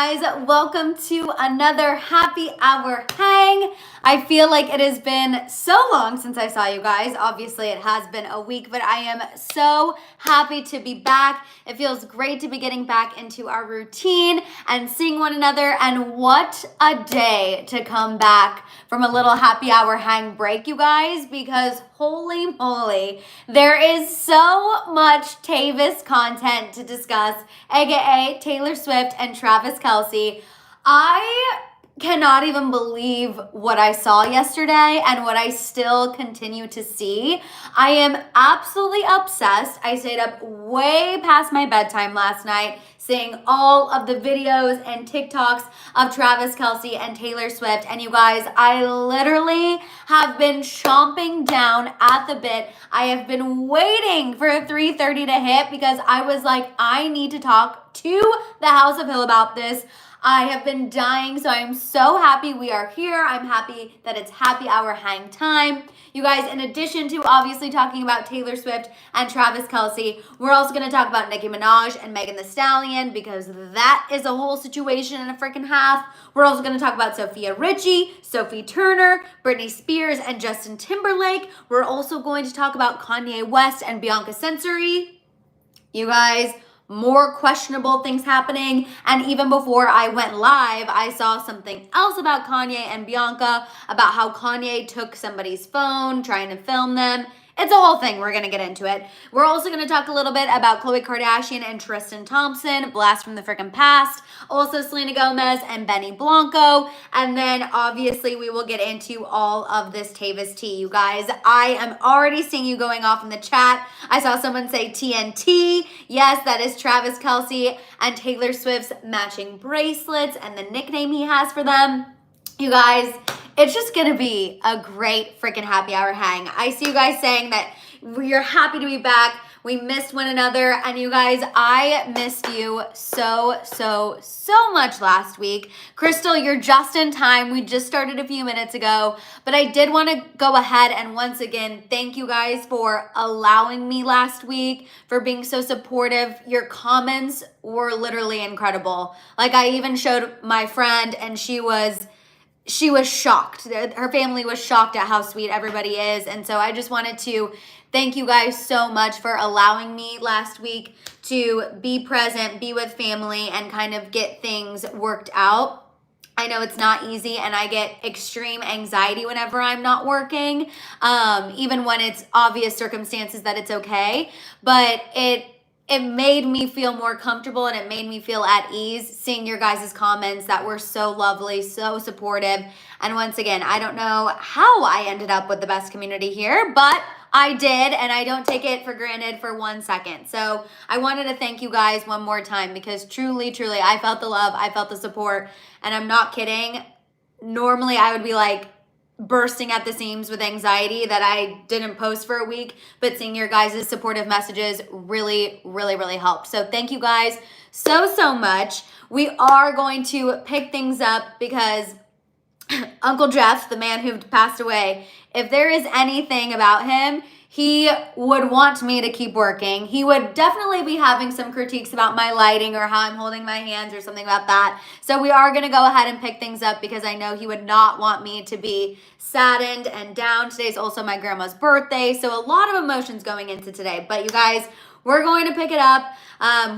guys, welcome to another happy hour hang. I feel like it has been so long since I saw you guys. Obviously it has been a week, but I am so happy to be back. It feels great to be getting back into our routine and seeing one another, and what a day to come back from a little happy hour hang break, you guys, because holy moly, there is so much Tavis content to discuss, aka Taylor Swift and Travis Kelce. I cannot even believe what I saw yesterday and what I still continue to see. I am absolutely obsessed. I stayed up way past my bedtime last night seeing all of the videos and TikToks of Travis Kelce and Taylor Swift. And you guys, I literally have been chomping down at the bit. I have been waiting for 3:30 to hit because I was like, I need to talk to the House of Hill about this. I have been dying, so I'm so happy we are here. I'm happy that it's happy hour hang time. You guys, in addition to obviously talking about Taylor Swift and Travis Kelce, we're also going to talk about Nicki Minaj and Megan Thee Stallion, because that is a whole situation and a freaking half. We're also going to talk about Sophia Richie, Sophie Turner, Britney Spears, and Justin Timberlake. We're also going to talk about Kanye West and Bianca Censori. You guys, more questionable things happening. And even before I went live, I saw something else about Kanye and Bianca, about how Kanye took somebody's phone trying to film them. It's a whole thing. We're going to get into it. We're also going to talk a little bit about Khloe Kardashian and Tristan Thompson, blast from the freaking past. Also Selena Gomez and Blanco. And then obviously we will get into all of this Tavis tea. You guys, I am already seeing you going off in the chat. I saw someone say TNT. Yes, that is Travis Kelce and Taylor Swift's matching bracelets and the nickname he has for them. You guys, it's just gonna be a great freaking happy hour hang. I see you guys saying that we're happy to be back. We missed one another, and you guys, I missed you so much last week. Crystal, you're just in time. We just started a few minutes ago, but I did want to go ahead and once again thank you guys for allowing me last week, for being so supportive. Your comments were literally incredible. Like, I even showed my friend, and she was shocked. Her family was shocked at how sweet everybody is. And so I just wanted to thank you guys so much for allowing me last week to be present, be with family, and kind of get things worked out. I know it's not easy, and I get extreme anxiety whenever I'm not working, even when it's obvious circumstances that it's okay. But it made me feel more comfortable, and it made me feel at ease seeing your guys' comments that were so lovely, so supportive. And once again, I don't know how I ended up with the best community here, but I did, and I don't take it for granted for 1 second. So I wanted to thank you guys one more time, because truly, I felt the love, I felt the support, and I'm not kidding. Normally I would be like bursting at the seams with anxiety that I didn't post for a week, but seeing your guys' supportive messages really helped. So thank you guys so much. We are going to pick things up because Uncle Jeff, the man who passed away, if there is anything about him, he would want me to keep working. He would definitely be having some critiques about my lighting or how I'm holding my hands or something about that. So we are going to go ahead and pick things up, because I know he would not want me to be saddened and down. Today's also my grandma's birthday, so a lot of emotions going into today. But you guys, we're going to pick it up.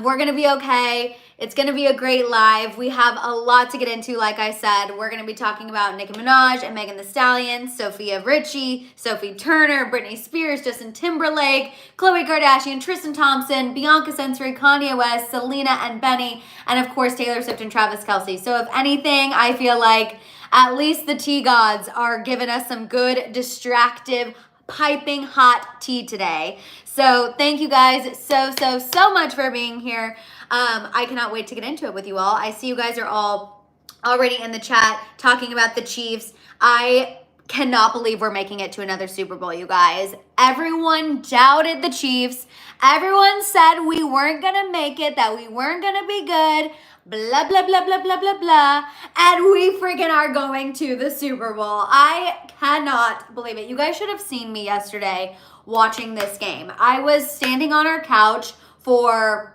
We're going to be okay. It's going to be a great live. We have a lot to get into, like I said. We're going to be talking about Nicki Minaj and Megan Thee Stallion, Sophia Richie, Sophie Turner, Britney Spears, Justin Timberlake, Khloe Kardashian, Tristan Thompson, Bianca Censori, Kanye West, Selena and Benny, and of course Taylor Swift and Travis Kelce. So if anything, I feel like at least the tea gods are giving us some good, distractive, piping hot tea today. So thank you guys so much for being here. I cannot wait to get into it with you all. I see you guys are all already in the chat talking about the Chiefs. I cannot believe we're making it to another Super Bowl, you guys. Everyone doubted the Chiefs. Everyone said we weren't gonna make it, that we weren't gonna be good, blah blah, and we freaking are going to the Super Bowl. I cannot believe it. You guys should have seen me yesterday watching this game. I was standing on our couch for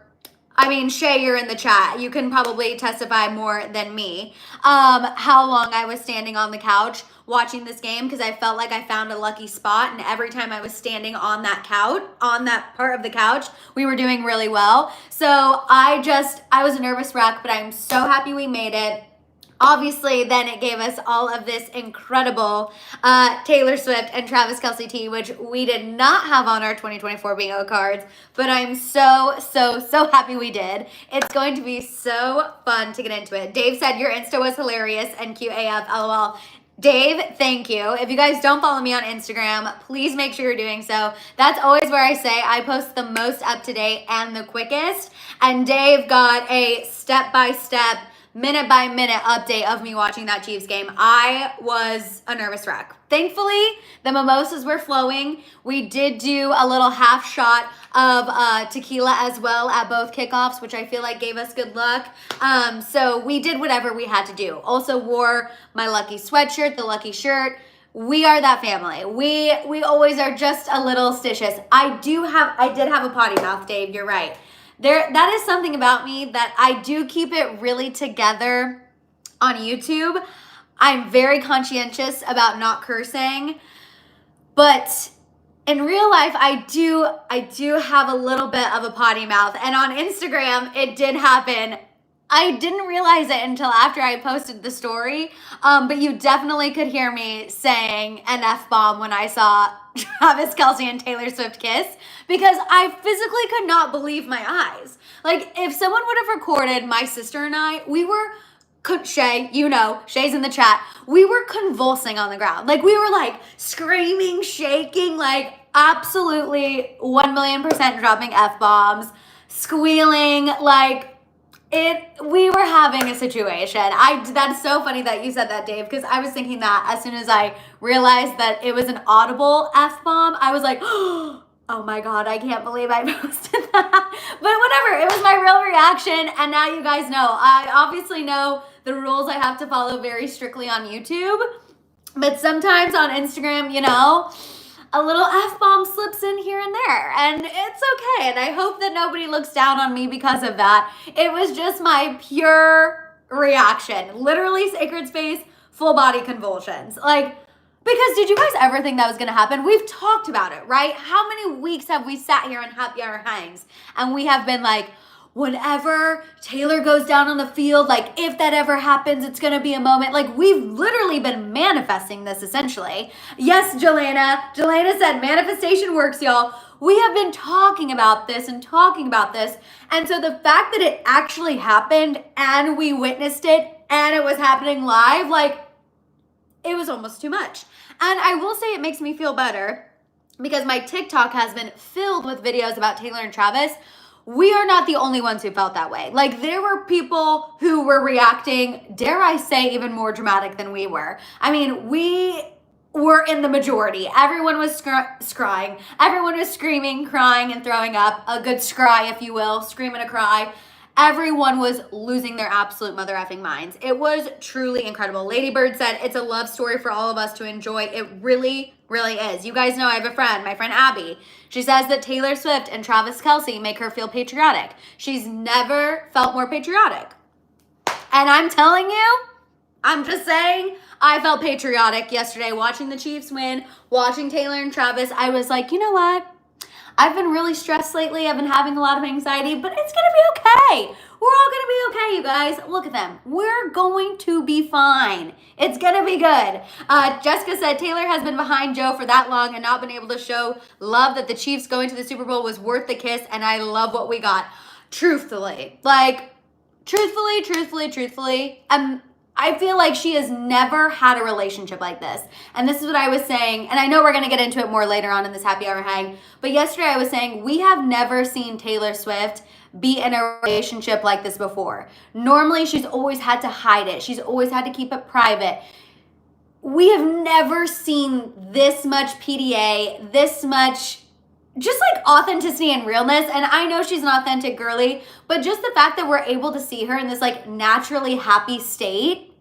I mean, Shay, you're in the chat. You can probably testify more than me. How long I was standing on the couch watching this game, because I felt like I found a lucky spot, and every time I was standing on that couch, on that part of the couch, we were doing really well. So I was a nervous wreck, but I'm so happy we made it. Obviously, then it gave us all of this incredible Taylor Swift and Travis Kelce tea, which we did not have on our 2024 bingo cards, but I'm so happy we did. It's going to be so fun to get into it. Dave said, your Insta was hilarious and cute AF, LOL. Dave, thank you. If you guys don't follow me on Instagram, please make sure you're doing so. That's always where I say I post the most up-to-date and the quickest, and Dave got a step-by-step, minute-by-minute update of me watching that Chiefs game. I was a nervous wreck. Thankfully, the mimosas were flowing. We did do a little half shot of tequila as well at both kickoffs, which I feel like gave us good luck. So we did whatever we had to do. Also wore my lucky sweatshirt, the lucky shirt. We are that family. We always are just a little stitious. I did have a potty mouth, Dave. You're right. That is something about me that I do keep it really together on YouTube. I'm very conscientious about not cursing, but in real life, I do have a little bit of a potty mouth, and on Instagram, it did happen. I didn't realize it until after I posted the story, but you definitely could hear me saying an F-bomb when I saw Travis Kelce and Taylor Swift kiss, because I physically could not believe my eyes. Like, if someone would have recorded my sister and I, we were, Shay, you know, Shay's in the chat, we were convulsing on the ground. Like, we were like screaming, shaking, like absolutely 1,000,000% dropping F-bombs, squealing, like, we were having a situation. That's so funny that you said that, Dave, because I was thinking that as soon as I realized that it was an audible F-bomb, I was like, oh my God, I can't believe I posted that. But whatever, it was my real reaction, and now you guys know. I obviously know the rules I have to follow very strictly on YouTube, but sometimes on Instagram, you know, a little F-bomb slips in here and there, and it's okay, and I hope that nobody looks down on me because of that. It was just my pure reaction. Literally sacred space, full body convulsions. Like, because did you guys ever think that was gonna happen? We've talked about it, right? How many weeks have we sat here on Happy Hour Hangs, and we have been like, whenever Taylor goes down on the field, like, if that ever happens, it's gonna be a moment. Like, we've literally been manifesting this, essentially. Yes, Jelena said manifestation works, y'all. We have been talking about this and talking about this, and so the fact that it actually happened and we witnessed it and it was happening live, like, it was almost too much. And I will say it makes me feel better, because my TikTok has been filled with videos about Taylor and Travis. We are not the only ones who felt that way. Like, there were people who were reacting, dare I say, even more dramatic than we were. I mean, we were in the majority. Everyone was scrying. Everyone was screaming, crying, and throwing up. A good scry, if you will, scream and a cry. Everyone was losing their absolute mother effing minds. It was truly incredible. Lady Bird said, it's a love story for all of us to enjoy. It really, really is. You guys know I have a friend, my friend Abby. She says that Taylor Swift and Travis Kelce make her feel patriotic. She's never felt more patriotic. And I'm telling you, I'm just saying, I felt patriotic yesterday watching the Chiefs win, watching Taylor and Travis. I was like, you know what? I've been really stressed lately. I've been having a lot of anxiety, but it's going to be okay. We're all going to be okay, you guys. Look at them. We're going to be fine. It's going to be good. Jessica said, Taylor has been behind Joe for that long and not been able to show love that the Chiefs going to the Super Bowl was worth the kiss, and I love what we got. Truthfully, I feel like she has never had a relationship like this. And this is what I was saying, and I know we're going to get into it more later on in this happy hour hang, but yesterday I was saying we have never seen Taylor Swift be in a relationship like this before. Normally, she's always had to hide it. She's always had to keep it private. We have never seen this much PDA, this much just like authenticity and realness. And I know she's an authentic girly, but just the fact that we're able to see her in this like naturally happy state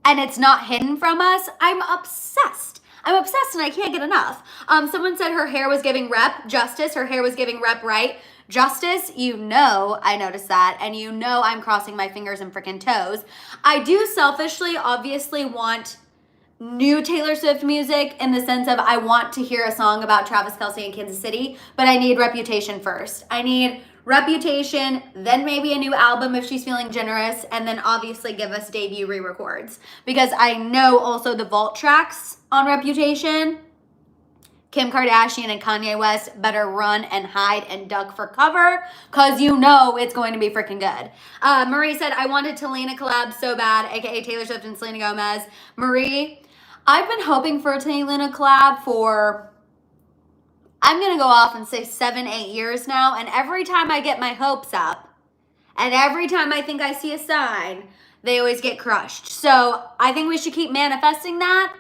and it's not hidden from us, I'm obsessed. I'm obsessed and I can't get enough. Someone said her hair was giving rep justice. Her hair was giving rep right. Justice, you know I noticed that, and you know I'm crossing my fingers and freaking toes. I do selfishly obviously want new Taylor Swift music in the sense of I want to hear a song about Travis Kelce in Kansas City, but I need Reputation first. I need Reputation, then maybe a new album if she's feeling generous, and then obviously give us debut re-records. Because I know also the vault tracks on Reputation, Kim Kardashian and Kanye West better run and hide and duck for cover because you know it's going to be freaking good. Marie said, I wanted Selena collab so bad, aka Taylor Swift and Selena Gomez. Marie, I've been hoping for a Selena collab for, I'm going to go off and say 7-8 years now. And every time I get my hopes up and every time I think I see a sign, they always get crushed. So I think we should keep manifesting that.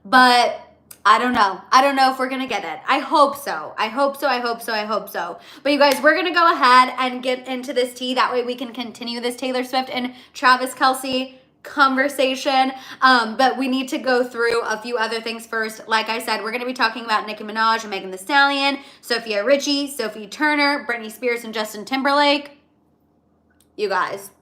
But I don't know. I don't know if we're going to get it. I hope so. I hope so. I hope so. I hope so. But you guys, we're going to go ahead and get into this tea. That way we can continue this Taylor Swift and Travis Kelce conversation. But we need to go through a few other things first. Like I said, we're going to be talking about Nicki Minaj and Megan Thee Stallion, Sophia Richie, Sophie Turner, Britney Spears and Justin Timberlake. You guys.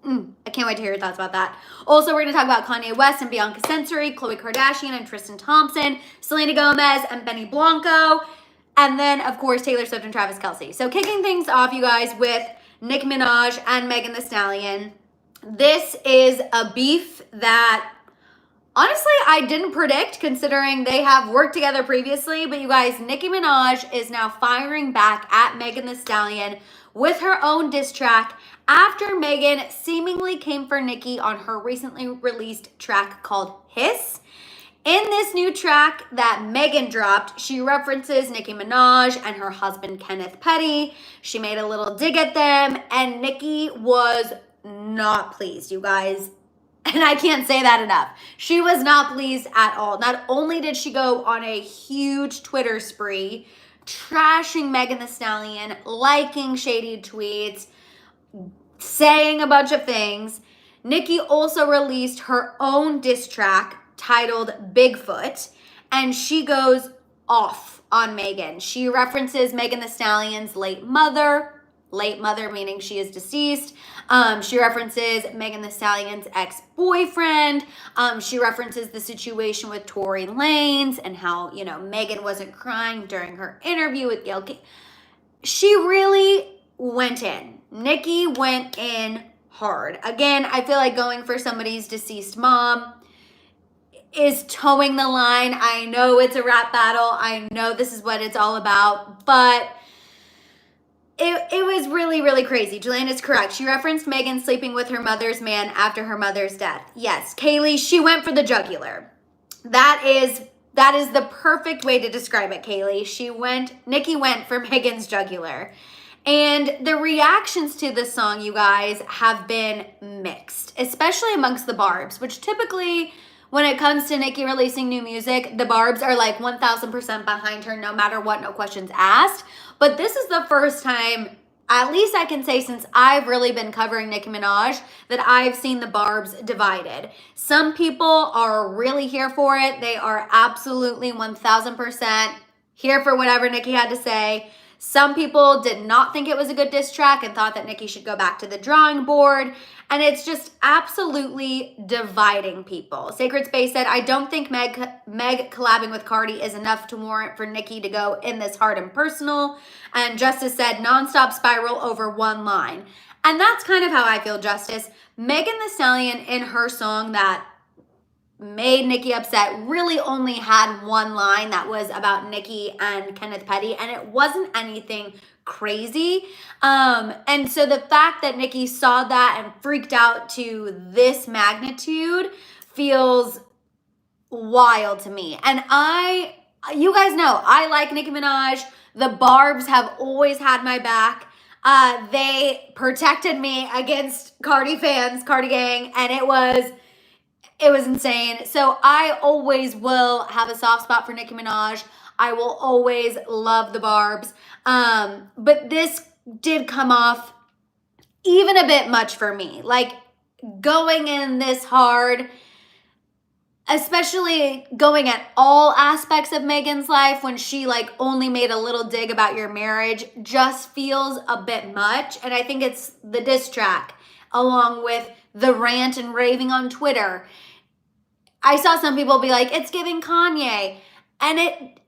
I can't wait to hear your thoughts about that. Also, we're going to talk about Kanye West and Bianca Censori, Khloe Kardashian and Tristan Thompson, Selena Gomez and Blanco, and then, of course, Taylor Swift and Travis Kelce. So kicking things off, you guys, with Nicki Minaj and Megan Thee Stallion. This is a beef that, honestly, I didn't predict considering they have worked together previously. But you guys, Nicki Minaj is now firing back at Megan Thee Stallion with her own diss track after Megan seemingly came for Nicki on her recently released track called Hiss. In this new track that Megan dropped, she references Nicki Minaj and her husband Kenneth Petty. She made a little dig at them, and Nicki was not pleased, you guys. And I can't say that enough. She was not pleased at all. Not only did she go on a huge Twitter spree, trashing Megan Thee Stallion, liking shady tweets, saying a bunch of things, Nicki also released her own diss track titled Bigfoot, and she goes off on Megan. She references Megan Thee Stallion's late mother meaning she is deceased. She references Megan Thee Stallion's ex-boyfriend. She references the situation with Tory Lanez and how, you know, Megan wasn't crying during her interview with Gayle. She really went in. Nicki went in hard. Again, I feel like going for somebody's deceased mom is towing the line. I know it's a rap battle. I know this is what it's all about, but it was really, really crazy. Julian is correct. She referenced Megan sleeping with her mother's man after her mother's death. Yes, Kaylee, she went for the jugular. That is the perfect way to describe it, Kaylee. Nicki went for Megan's jugular. And the reactions to this song, you guys, have been mixed, especially amongst the Barbs, which typically, when it comes to Nicki releasing new music, the Barbs are like 1,000% behind her no matter what, no questions asked. But this is the first time, at least I can say since I've really been covering Nicki Minaj, that I've seen the Barbs divided. Some people are really here for it. They are absolutely 1,000% here for whatever Nicki had to say. Some people did not think it was a good diss track and thought that Nicki should go back to the drawing board. And it's just absolutely dividing people. Sacred Space said, I don't think Meg collabing with Cardi is enough to warrant for Nicki to go in this hard and personal. And Justice said, nonstop spiral over one line. And that's kind of how I feel, Justice. Megan Thee Stallion in her song that made Nicki upset really only had one line that was about Nicki and Kenneth Petty, and it wasn't anything crazy. And so the fact that Nicki saw that and freaked out to this magnitude feels wild to me. And you guys know, I like Nicki Minaj. The Barbs have always had my back. They protected me against Cardi fans, Cardi gang, and it was insane. So I always will have a soft spot for Nicki Minaj. I will always love the Barbs. But this did come off even a bit much for me. Like, going in this hard, especially going at all aspects of Megan's life when she like only made a little dig about your marriage just feels a bit much. And I think it's the diss track along with the rant and raving on Twitter. I saw some people be like, it's giving Kanye. And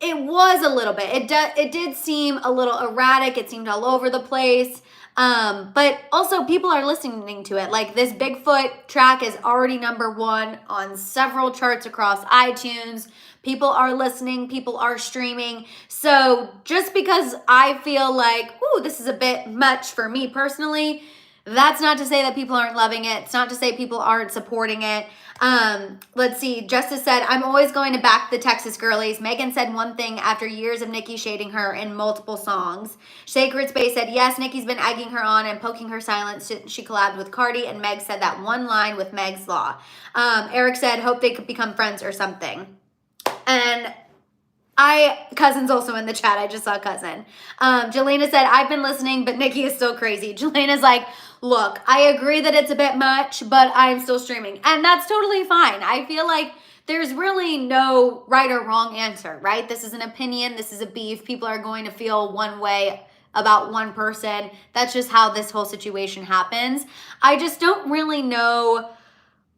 it was a little bit. It did seem a little erratic. It seemed all over the place. But also people are listening to it. Like this Bigfoot track is already #1 on several charts across iTunes. People are listening, people are streaming. So just because I feel like, ooh, this is a bit much for me personally, that's not to say that people aren't loving it. It's not to say people aren't supporting it. Let's see. Justice said, I'm always going to back the Texas girlies. Megan said one thing after years of Nicki shading her in multiple songs. Sacred Space said, yes, Nicki's been egging her on and poking her silence. She collabed with Cardi, and Meg said that one line with Meg's Law. Eric said, hope they could become friends or something. And Cousin's also in the chat. I just saw Cousin. Jelena said, I've been listening, but Nicki is still crazy. Jelena's like, look, I agree that it's a bit much, but I'm still streaming. And that's totally fine. I feel like there's really no right or wrong answer, right? This is an opinion. This is a beef. People are going to feel one way about one person. That's just how this whole situation happens. I just don't really know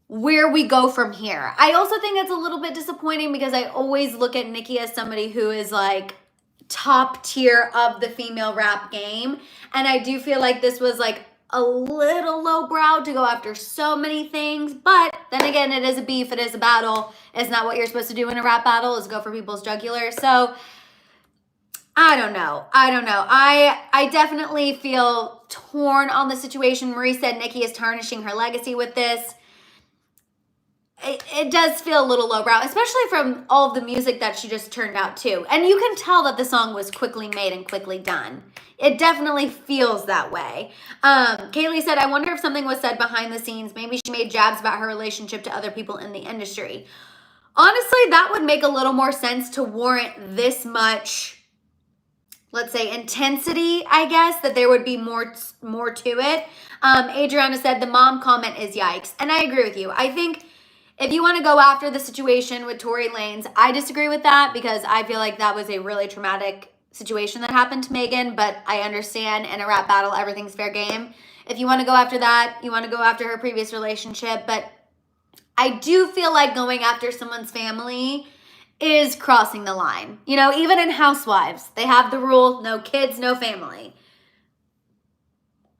where we go from here. I also think it's a little bit disappointing because I always look at Nicki as somebody who is like top tier of the female rap game. And I do feel like this was like a little lowbrow to go after so many things. But then again, it is a beef. It is a battle. It's not what you're supposed to do in a rap battle is go for people's jugular. So I don't know. I definitely feel torn on the situation. Marie said Nicki is tarnishing her legacy with this. It does feel a little lowbrow, especially from all of the music that she just turned out too. And you can tell that the song was quickly made and quickly done. It definitely feels that way. Kaylee said, I wonder if something was said behind the scenes. Maybe she made jabs about her relationship to other people in the industry. Honestly, that would make a little more sense to warrant this much, let's say, intensity, I guess, that there would be more to it. Adriana said, the mom comment is yikes. And I agree with you. I think if you want to go after the situation with Tory Lanez, I disagree with that because I feel like that was a really traumatic situation that happened to Megan, but I understand in a rap battle, everything's fair game. If you want to go after that, you want to go after her previous relationship, but I do feel like going after someone's family is crossing the line. You know, even in Housewives, they have the rule, no kids, no family.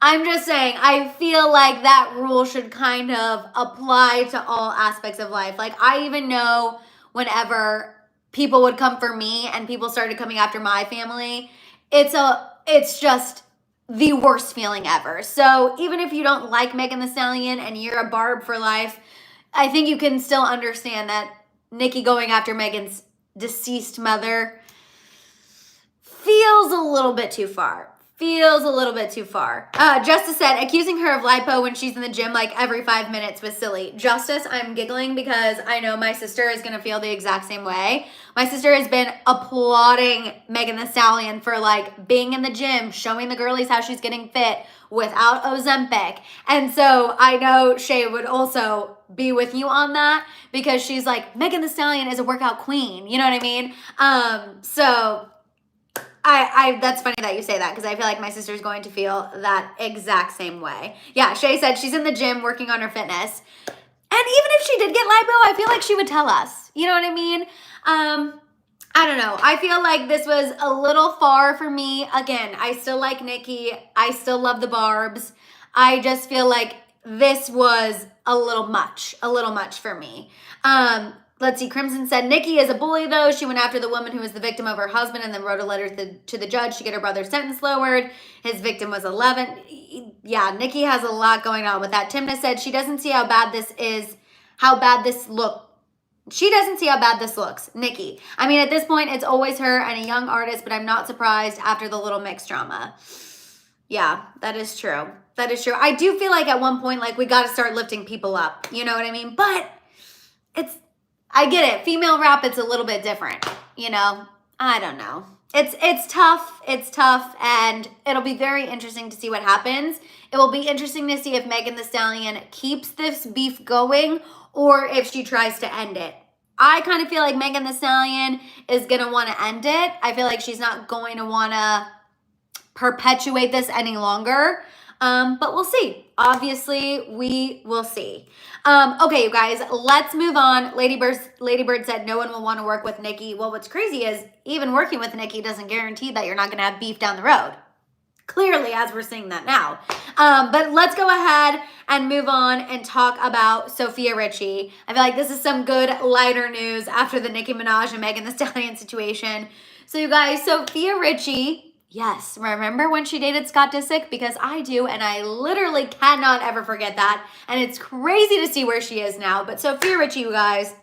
I'm just saying, I feel like that rule should kind of apply to all aspects of life. Like, I even know whenever people would come for me and people started coming after my family, it's just the worst feeling ever. So even if you don't like Megan Thee Stallion and you're a Barb for life, I think you can still understand that Nicki going after Megan's deceased mother feels a little bit too far. Justice said, accusing her of lipo when she's in the gym like every 5 minutes was silly. Justice, I'm giggling because I know my sister is going to feel the exact same way. My sister has been applauding Megan Thee Stallion for like being in the gym, showing the girlies how she's getting fit without Ozempic. And so I know Shay would also be with you on that because she's like, Megan Thee Stallion is a workout queen. You know what I mean? So that's funny that you say that because I feel like my sister's going to feel that exact same way. Yeah, Shay said she's in the gym working on her fitness. And even if she did get lipo, I feel like she would tell us. You know what I mean? I don't know. I feel like this was a little far for me. Again, I still like Nicki. I still love the Barbs. I just feel like this was a little much for me. Let's see, Crimson said, Nicki is a bully though. She went after the woman who was the victim of her husband and then wrote a letter to the judge to get her brother's sentence lowered. His victim was 11. Yeah, Nicki has a lot going on with that. Timna said she doesn't see how bad this looks. She doesn't see how bad this looks. Nicki. I mean, at this point, it's always her and a young artist, but I'm not surprised after the Little Mix drama. Yeah, that is true. I do feel like at one point, like, we got to start lifting people up. You know what I mean? But I get it. Female rap, it's a little bit different. You know? I don't know. It's tough. And it'll be very interesting to see what happens. It will be interesting to see if Megan Thee Stallion keeps this beef going or if she tries to end it. I kind of feel like Megan Thee Stallion is going to want to end it. I feel like she's not going to want to perpetuate this any longer. But we'll see. Obviously, we will see. Okay, you guys, let's move on. Lady Bird said no one will want to work with Nicki. Well, what's crazy is even working with Nicki doesn't guarantee that you're not going to have beef down the road. Clearly, as we're seeing that now. But let's go ahead and move on and talk about Sophia Richie. I feel like this is some good lighter news after the Nicki Minaj and Megan Thee Stallion situation. So you guys, Sophia Richie, yes, remember when she dated Scott Disick? Because I do, and I literally cannot ever forget that. And it's crazy to see where she is now. But Sophia Richie, you guys,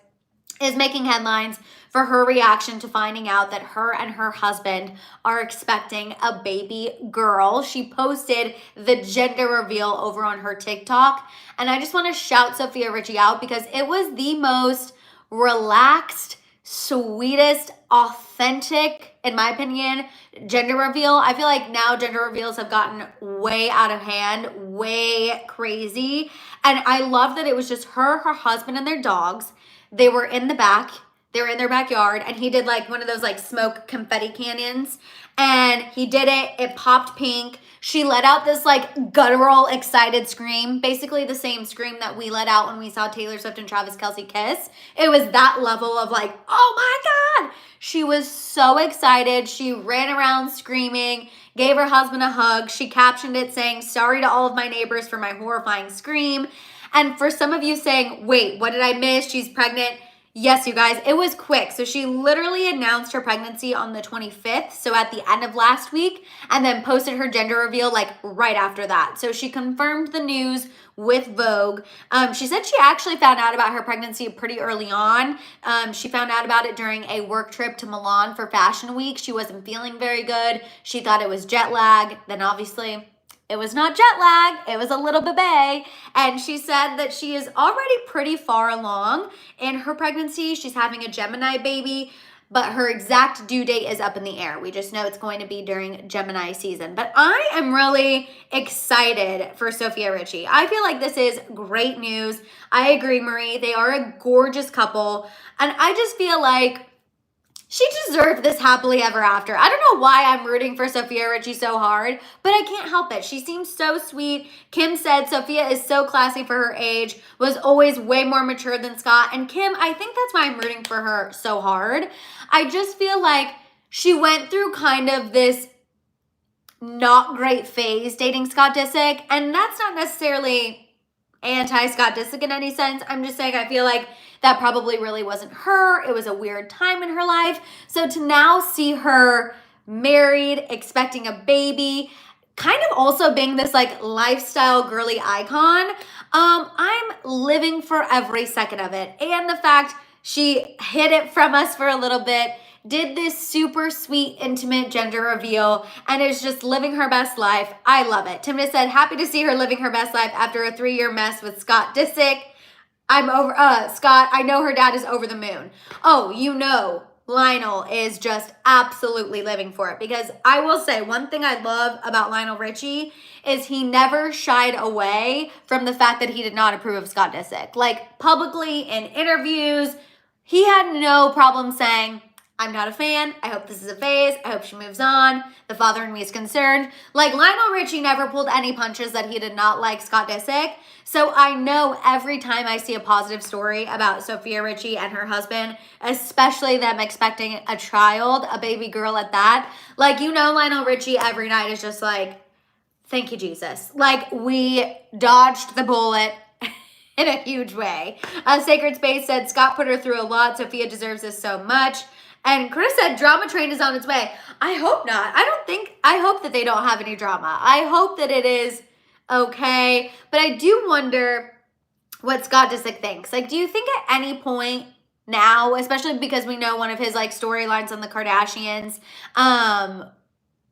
is making headlines for her reaction to finding out that her and her husband are expecting a baby girl. She posted the gender reveal over on her TikTok. And I just want to shout Sophia Richie out because it was the most relaxed, sweetest, authentic, in my opinion, gender reveal. I feel like now gender reveals have gotten way out of hand, way crazy. And I love that it was just her husband, and their dogs. They were in the back. They were in their backyard, and he did like one of those like smoke confetti cannons, and he did it. It popped pink. She let out this like guttural, excited scream, basically the same scream that we let out when we saw Taylor Swift and Travis Kelce kiss. It was that level of like, oh my God. She was so excited. She ran around screaming, gave her husband a hug. She captioned it saying, sorry to all of my neighbors for my horrifying scream. And for some of you saying, wait, what did I miss? She's pregnant. Yes, you guys, it was quick. So she literally announced her pregnancy on the 25th, so at the end of last week, and then posted her gender reveal like right after that. So she confirmed the news with Vogue. She said she actually found out about her pregnancy pretty early on. She found out about it during a work trip to Milan for Fashion Week. She wasn't feeling very good. She thought it was jet lag. Then obviously it was not jet lag, it was a little bebe. And she said that she is already pretty far along in her pregnancy. She's having a Gemini baby, but her exact due date is up in the air. We just know it's going to be during Gemini season. But I am really excited for Sophia Richie. I feel like this is great news. I agree, Marie. They are a gorgeous couple. And I just feel like she deserved this happily ever after. I don't know why I'm rooting for Sophia Richie so hard, but I can't help it. She seems so sweet. Kim said Sophia is so classy for her age, was always way more mature than Scott. And Kim, I think that's why I'm rooting for her so hard. I just feel like she went through kind of this not great phase dating Scott Disick, and that's not necessarily anti-Scott Disick in any sense. I'm just saying I feel like that probably really wasn't her. It was a weird time in her life. So to now see her married, expecting a baby, kind of also being this like lifestyle girly icon, I'm living for every second of it. And the fact she hid it from us for a little bit, did this super sweet, intimate gender reveal, and is just living her best life. I love it. Timna said, happy to see her living her best life after a 3-year mess with Scott Disick. I'm over, Scott, I know her dad is over the moon. Oh, you know, Lionel is just absolutely living for it, because I will say one thing I love about Lionel Richie is he never shied away from the fact that he did not approve of Scott Disick. Like publicly in interviews, he had no problem saying, I'm not a fan. I hope this is a phase. I hope she moves on. The father in me is concerned. Like Lionel Richie never pulled any punches that he did not like Scott Disick. So I know every time I see a positive story about Sophia Richie and her husband, especially them expecting a child, a baby girl at that, like, you know, Lionel Richie every night is just like, thank you, Jesus. Like we dodged the bullet in a huge way. Sacred Space said, Scott put her through a lot. Sophia deserves this so much. And Chris said, drama train is on its way. I hope not. I hope that they don't have any drama. I hope that it is okay. But I do wonder what Scott Disick thinks. Like, do you think at any point now, especially because we know one of his like storylines on the Kardashians,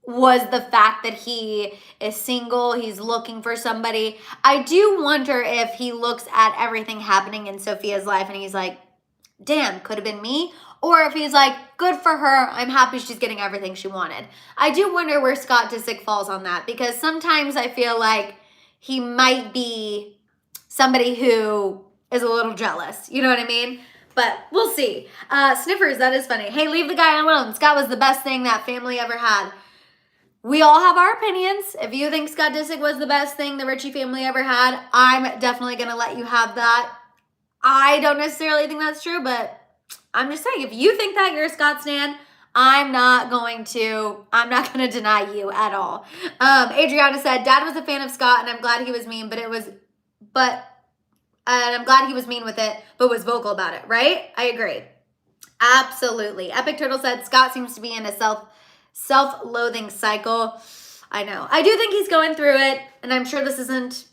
was the fact that he is single, he's looking for somebody. I do wonder if he looks at everything happening in Sophia's life and he's like, damn, could have been me. Or if he's like, good for her, I'm happy she's getting everything she wanted. I do wonder where Scott Disick falls on that, because sometimes I feel like he might be somebody who is a little jealous. You know what I mean? but we'll see. Sniffers, that is funny. Hey, leave the guy alone. Scott was the best thing that family ever had. We all have our opinions. If you think Scott Disick was the best thing the Richie family ever had, I'm definitely going to let you have that. I don't necessarily think that's true, but I'm just saying, if you think that, you're a Scott stan, I'm not going to deny you at all. Adriana said, Dad was a fan of Scott, and I'm glad he was mean, and I'm glad he was mean with it, but was vocal about it, right? I agree. Absolutely. Epic Turtle said, Scott seems to be in a self-loathing cycle. I know. I do think he's going through it, and I'm sure this isn't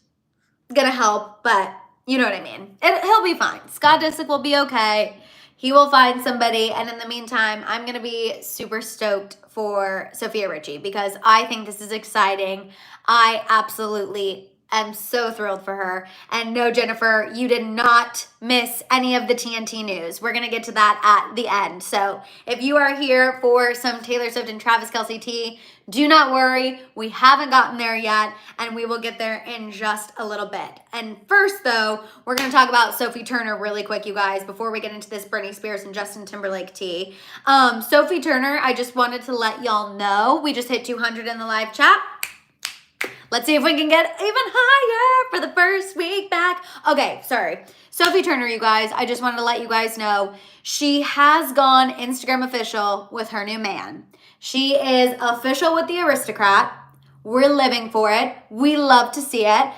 gonna help, but you know what I mean. He'll be fine. Scott Disick will be okay. He will find somebody, and in the meantime, I'm gonna be super stoked for Sophia Richie because I think this is exciting. I absolutely am so thrilled for her. And no, Jennifer, you did not miss any of the TNT news. We're going to get to that at the end. So if you are here for some Taylor Swift and Travis Kelce tea, do not worry. We haven't gotten there yet, and we will get there in just a little bit. And first, though, we're going to talk about Sophie Turner really quick, you guys, before we get into this Britney Spears and Justin Timberlake tea. Sophie Turner, I just wanted to let y'all know, we just hit 200 in the live chat. Let's see if we can get even higher for the first week back. Okay, sorry. Sophie Turner, you guys, I just wanted to let you guys know she has gone Instagram official with her new man. She is official with the Aristocrat. We're living for it. We love to see it.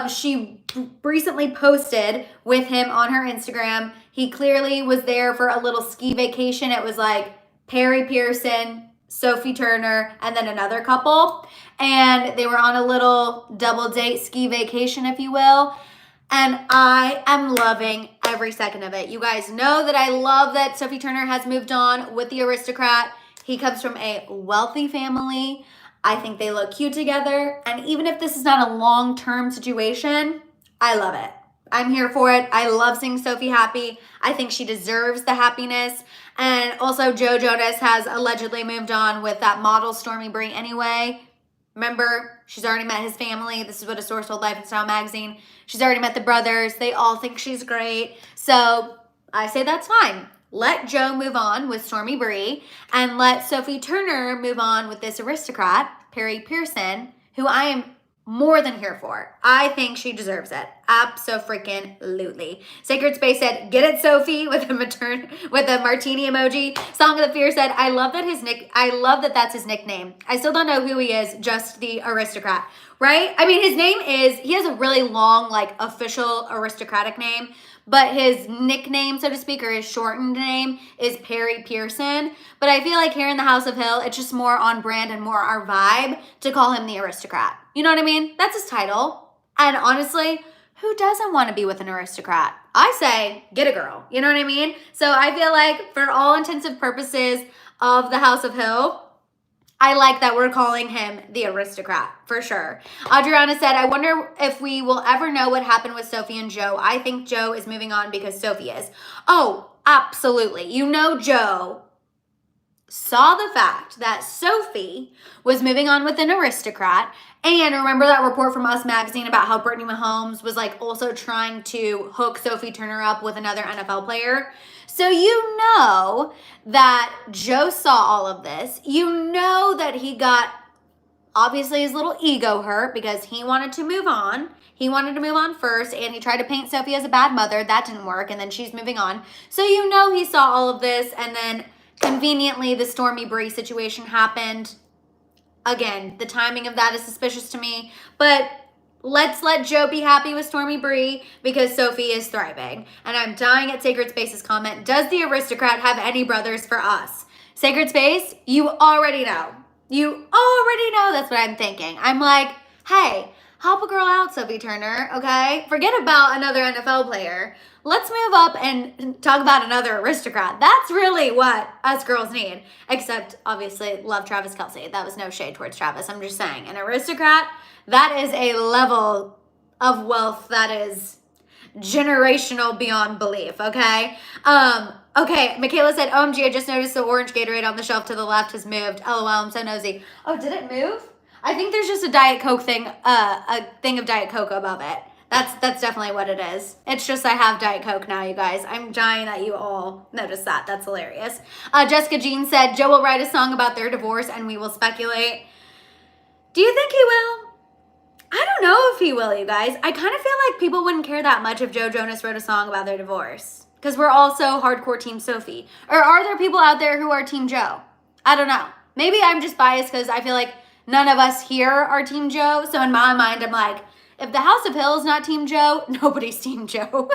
She recently posted with him on her Instagram. He clearly was there for a little ski vacation. It was like Perry Pearson, Sophie Turner, and then another couple. And they were on a little double date ski vacation, if you will. And I am loving every second of it. You guys know that I love that Sophie Turner has moved on with the Aristocrat. He comes from a wealthy family. I think they look cute together. And even if this is not a long-term situation, I love it. I'm here for it. I love seeing Sophie happy. I think she deserves the happiness. And also Joe Jonas has allegedly moved on with that model Stormy Bree anyway. Remember, she's already met his family. This is what a source told Life and Style magazine. She's already met the brothers. They all think she's great. So I say that's fine. Let Joe move on with Stormy Bree and let Sophie Turner move on with this aristocrat, Perry Pearson, who I am more than here for. I think she deserves it. Abso-freaking-lutely. Sacred Space said, "Get it, Sophie," with a martini emoji. Song of the Fear said, I love that that's his nickname. I still don't know who he is, just the aristocrat, right? I mean, he has a really long, like, official aristocratic name, but his nickname, so to speak, or his shortened name is Perry Pearson. But I feel like here in the House of Hill, it's just more on brand and more our vibe to call him the aristocrat. You know what I mean? That's his title. And honestly, who doesn't want to be with an aristocrat? I say, get a girl. You know what I mean? So I feel like for all intensive purposes of the House of Hill, I like that we're calling him the aristocrat, for sure. Adriana said, I wonder if we will ever know what happened with Sophie and Joe. I think Joe is moving on because Sophie is. Oh, absolutely. You know Joe saw the fact that Sophie was moving on with an aristocrat. And remember that report from Us Magazine about how Brittany Mahomes was like also trying to hook Sophie Turner up with another NFL player? So you know that Joe saw all of this. You know that he got, obviously, his little ego hurt because he wanted to move on. He wanted to move on first, and he tried to paint Sophie as a bad mother. That didn't work, and then she's moving on. So you know he saw all of this, and then conveniently the Stormy Bree situation happened. Again, the timing of that is suspicious to me, but let's let Joe be happy with Stormy Bree because Sophie is thriving. And I'm dying at Sacred Space's comment. Does the aristocrat have any brothers for us? Sacred Space, you already know. You already know that's what I'm thinking. I'm like, hey, help a girl out, Sophie Turner, okay? Forget about another NFL player. Let's move up and talk about another aristocrat. That's really what us girls need. Except, obviously, love Travis Kelce. That was no shade towards Travis. I'm just saying. An aristocrat, that is a level of wealth that is generational beyond belief, okay? Okay, Michaela said, OMG, I just noticed the orange Gatorade on the shelf to the left has moved. LOL, I'm so nosy. Oh, did it move? I think there's just a Diet Coke thing, a thing of Diet Coke above it. That's definitely what it is. It's just I have Diet Coke now, you guys. I'm dying that you all noticed that. That's hilarious. Jessica Jean said, Joe will write a song about their divorce and we will speculate. Do you think he will? I don't know if he will, you guys. I kind of feel like people wouldn't care that much if Joe Jonas wrote a song about their divorce. Because we're also hardcore Team Sophie. Or are there people out there who are Team Joe? I don't know. Maybe I'm just biased because I feel like none of us here are Team Joe. So in my mind, I'm like, if the House of Hill is not Team Joe, nobody's Team Joe.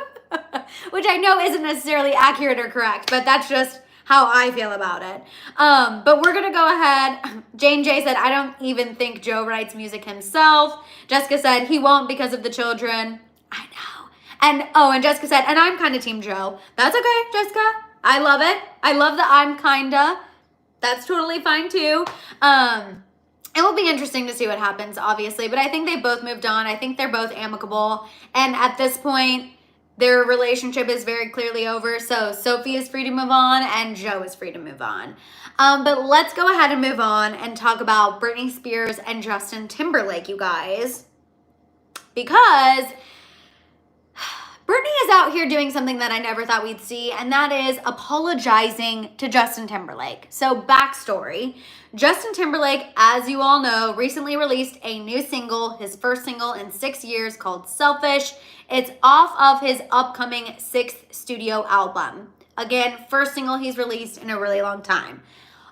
Which I know isn't necessarily accurate or correct, but that's just how I feel about it. But we're gonna go ahead. Jane J said, I don't even think Joe writes music himself. Jessica said, he won't because of the children. I know. And Jessica said, and I'm kind of Team Joe. That's okay, Jessica. I love it. I love that I'm kinda. That's totally fine too. It will be interesting to see what happens, obviously, but I think they both moved on. I think they're both amicable. And at this point, their relationship is very clearly over. So Sophie is free to move on and Joe is free to move on. But let's go ahead and move on and talk about Britney Spears and Justin Timberlake, you guys. Because Britney is out here doing something that I never thought we'd see, and that is apologizing to Justin Timberlake. So backstory, Justin Timberlake, as you all know, recently released a new single, his first single in 6 years, called Selfish. It's off of his upcoming 6th studio album. Again, first single he's released in a really long time.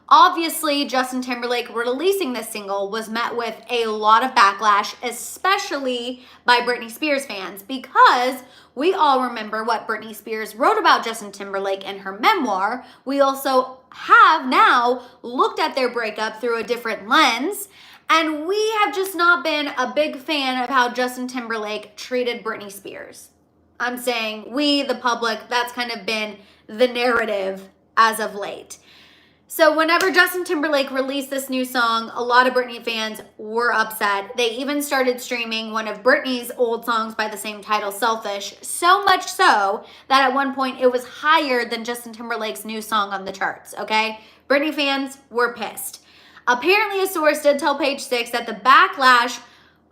Obviously, Justin Timberlake releasing this single was met with a lot of backlash, especially by Britney Spears fans, because we all remember what Britney Spears wrote about Justin Timberlake in her memoir. We also have now looked at their breakup through a different lens, and we have just not been a big fan of how Justin Timberlake treated Britney Spears. I'm saying we, the public, that's kind of been the narrative as of late. So whenever Justin Timberlake released this new song, a lot of Britney fans were upset. They even started streaming one of Britney's old songs by the same title, Selfish, so much so that at one point it was higher than Justin Timberlake's new song on the charts, okay? Britney fans were pissed. Apparently a source did tell Page Six that the backlash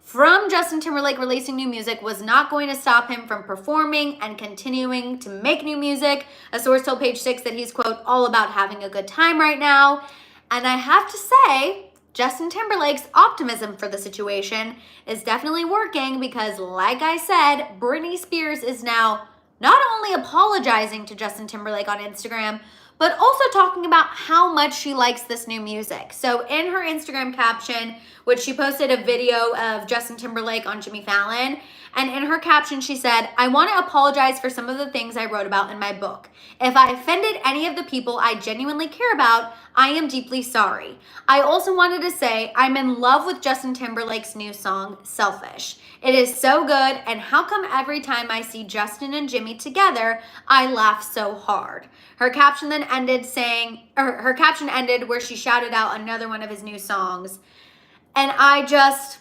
from Justin Timberlake releasing new music was not going to stop him from performing and continuing to make new music. A source told Page Six that he's, quote, all about having a good time right now. And I have to say, Justin Timberlake's optimism for the situation is definitely working because, like I said, Britney Spears is now not only apologizing to Justin Timberlake on Instagram, but also talking about how much she likes this new music. So in her Instagram caption, which she posted a video of Justin Timberlake on Jimmy Fallon, and in her caption she said, I want to apologize for some of the things I wrote about in my book. If I offended any of the people I genuinely care about, I am deeply sorry. I also wanted to say I'm in love with Justin Timberlake's new song, Selfish. It is so good, and how come every time I see Justin and Jimmy together, I laugh so hard? Her caption then ended her caption ended where she shouted out another one of his new songs. And I just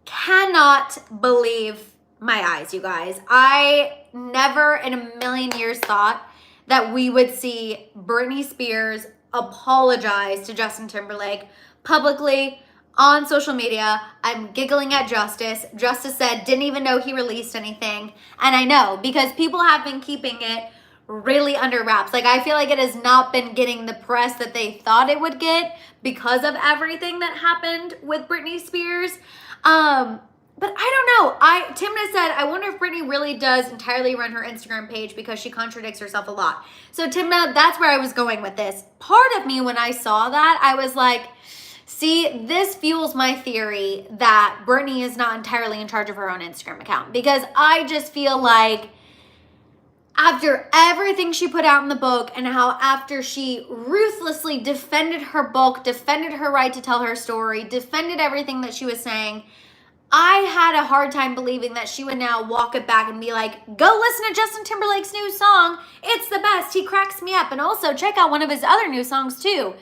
cannot believe my eyes, you guys. I never in a million years thought that we would see Britney Spears apologize to Justin Timberlake publicly on social media. I'm giggling at Justice. Justice said, didn't even know he released anything. And I know, because people have been keeping it really under wraps. Like, I feel like it has not been getting the press that they thought it would get because of everything that happened with Britney Spears. But I don't know. Timna said, I wonder if Britney really does entirely run her Instagram page because she contradicts herself a lot. So Timna, that's where I was going with this. Part of me, when I saw that, I was like, see, this fuels my theory that Britney is not entirely in charge of her own Instagram account, because I just feel like after everything she put out in the book and how after she ruthlessly defended her book, defended her right to tell her story, defended everything that she was saying, I had a hard time believing that she would now walk it back and be like, go listen to Justin Timberlake's new song. It's the best. He cracks me up. And also check out one of his other new songs too.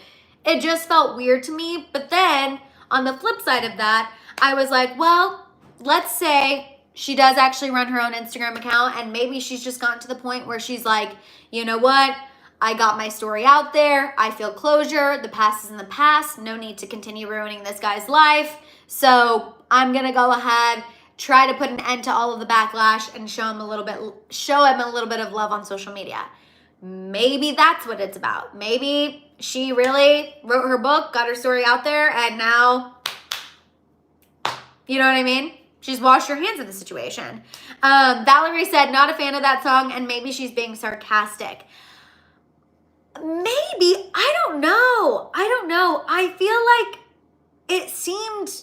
It just felt weird to me. But then on the flip side of that, I was like, well, let's say she does actually run her own Instagram account, and maybe she's just gotten to the point where she's like, you know what? I got my story out there. I feel closure. The past is in the past. No need to continue ruining this guy's life. So I'm going to go ahead, try to put an end to all of the backlash and show him a little bit of love on social media. Maybe that's what it's about. Maybe she really wrote her book, got her story out there, and now, you know what I mean? She's washed her hands of the situation. Valerie said, not a fan of that song, and maybe she's being sarcastic. Maybe. I don't know. I feel like it seemed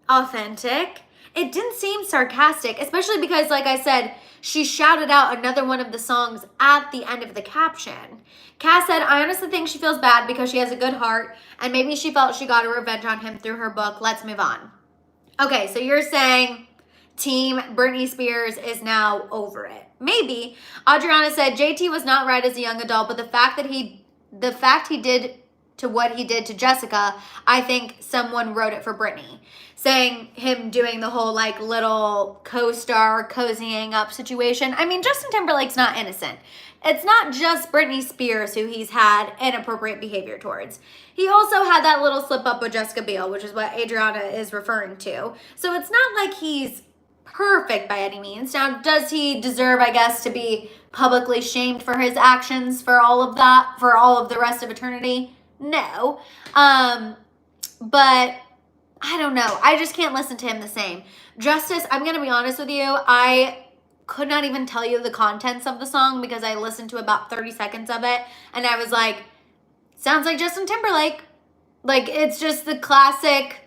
authentic. It didn't seem sarcastic, especially because, like I said, she shouted out another one of the songs at the end of the caption. Cass said, I honestly think she feels bad because she has a good heart, and maybe she felt she got a revenge on him through her book. Let's move on. Okay, so you're saying Team Britney Spears is now over it. Maybe. Adriana said, JT was not right as a young adult, but the fact he did to what he did to Jessica, I think someone wrote it for Britney. Saying him doing the whole like little co-star cozying up situation. I mean, Justin Timberlake's not innocent. It's not just Britney Spears who he's had inappropriate behavior towards. He also had that little slip up with Jessica Biel, which is what Adriana is referring to. So it's not like he's perfect by any means. Now, does he deserve, I guess, to be publicly shamed for his actions for all of that, for all of the rest of eternity? No. But I don't know. I just can't listen to him the same. Justice, I'm going to be honest with you. I could not even tell you the contents of the song because I listened to about 30 seconds of it. And I was like, sounds like Justin Timberlake. Like, it's just the classic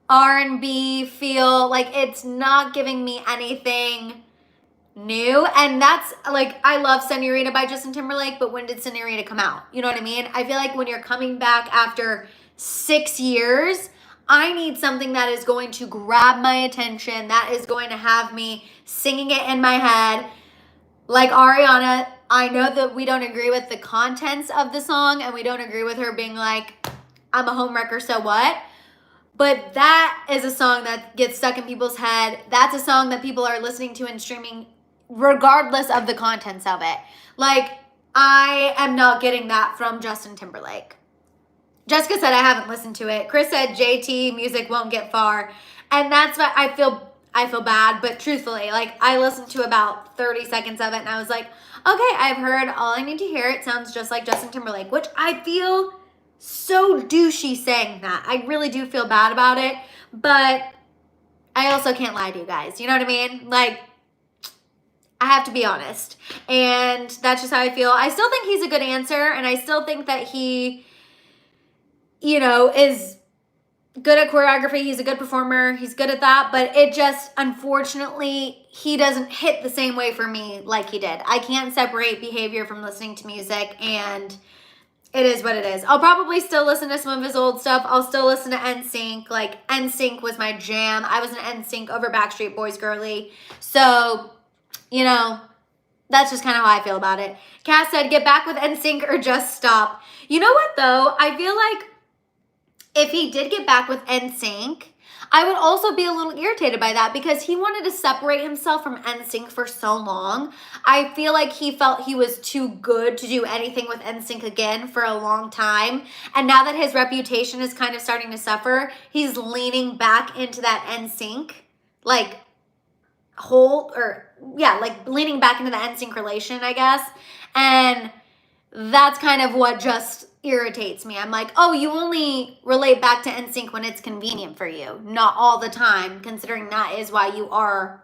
R&B feel. Like, it's not giving me anything new. And that's, like, I love Senorita by Justin Timberlake, but when did Senorita come out? You know what I mean? I feel like when you're coming back after 6 years, I need something that is going to grab my attention, that is going to have me singing it in my head. Like Ariana, I know that we don't agree with the contents of the song, and we don't agree with her being like, I'm a homewrecker, so what? But that is a song that gets stuck in people's head. That's a song that people are listening to and streaming regardless of the contents of it. Like, I am not getting that from Justin Timberlake. Jessica said I haven't listened to it. Chris said JT music won't get far. And that's why I feel bad, but truthfully, like, I listened to about 30 seconds of it and I was like, okay, I've heard all I need to hear. It sounds just like Justin Timberlake, which I feel so douchey saying that. I really do feel bad about it, but I also can't lie to you guys. You know what I mean? Like, I have to be honest. And that's just how I feel. I still think he's a good answer, and I still think that he, you know, is good at choreography. He's a good performer. He's good at that. But it just, unfortunately, he doesn't hit the same way for me like he did. I can't separate behavior from listening to music, and it is what it is. I'll probably still listen to some of his old stuff. I'll still listen to NSYNC. Like, NSYNC was my jam. I was an NSYNC over Backstreet Boys girly. So, you know, that's just kind of how I feel about it. Cass said, get back with NSYNC or just stop. You know what, though? I feel like if he did get back with NSYNC, I would also be a little irritated by that because he wanted to separate himself from NSYNC for so long. I feel like he felt he was too good to do anything with NSYNC again for a long time. And now that his reputation is kind of starting to suffer, he's leaning back into that NSYNC, like, leaning back into the NSYNC relation, I guess. And that's kind of what just irritates me. I'm like, oh, you only relate back to NSYNC when it's convenient for you, not all the time, considering that is why you are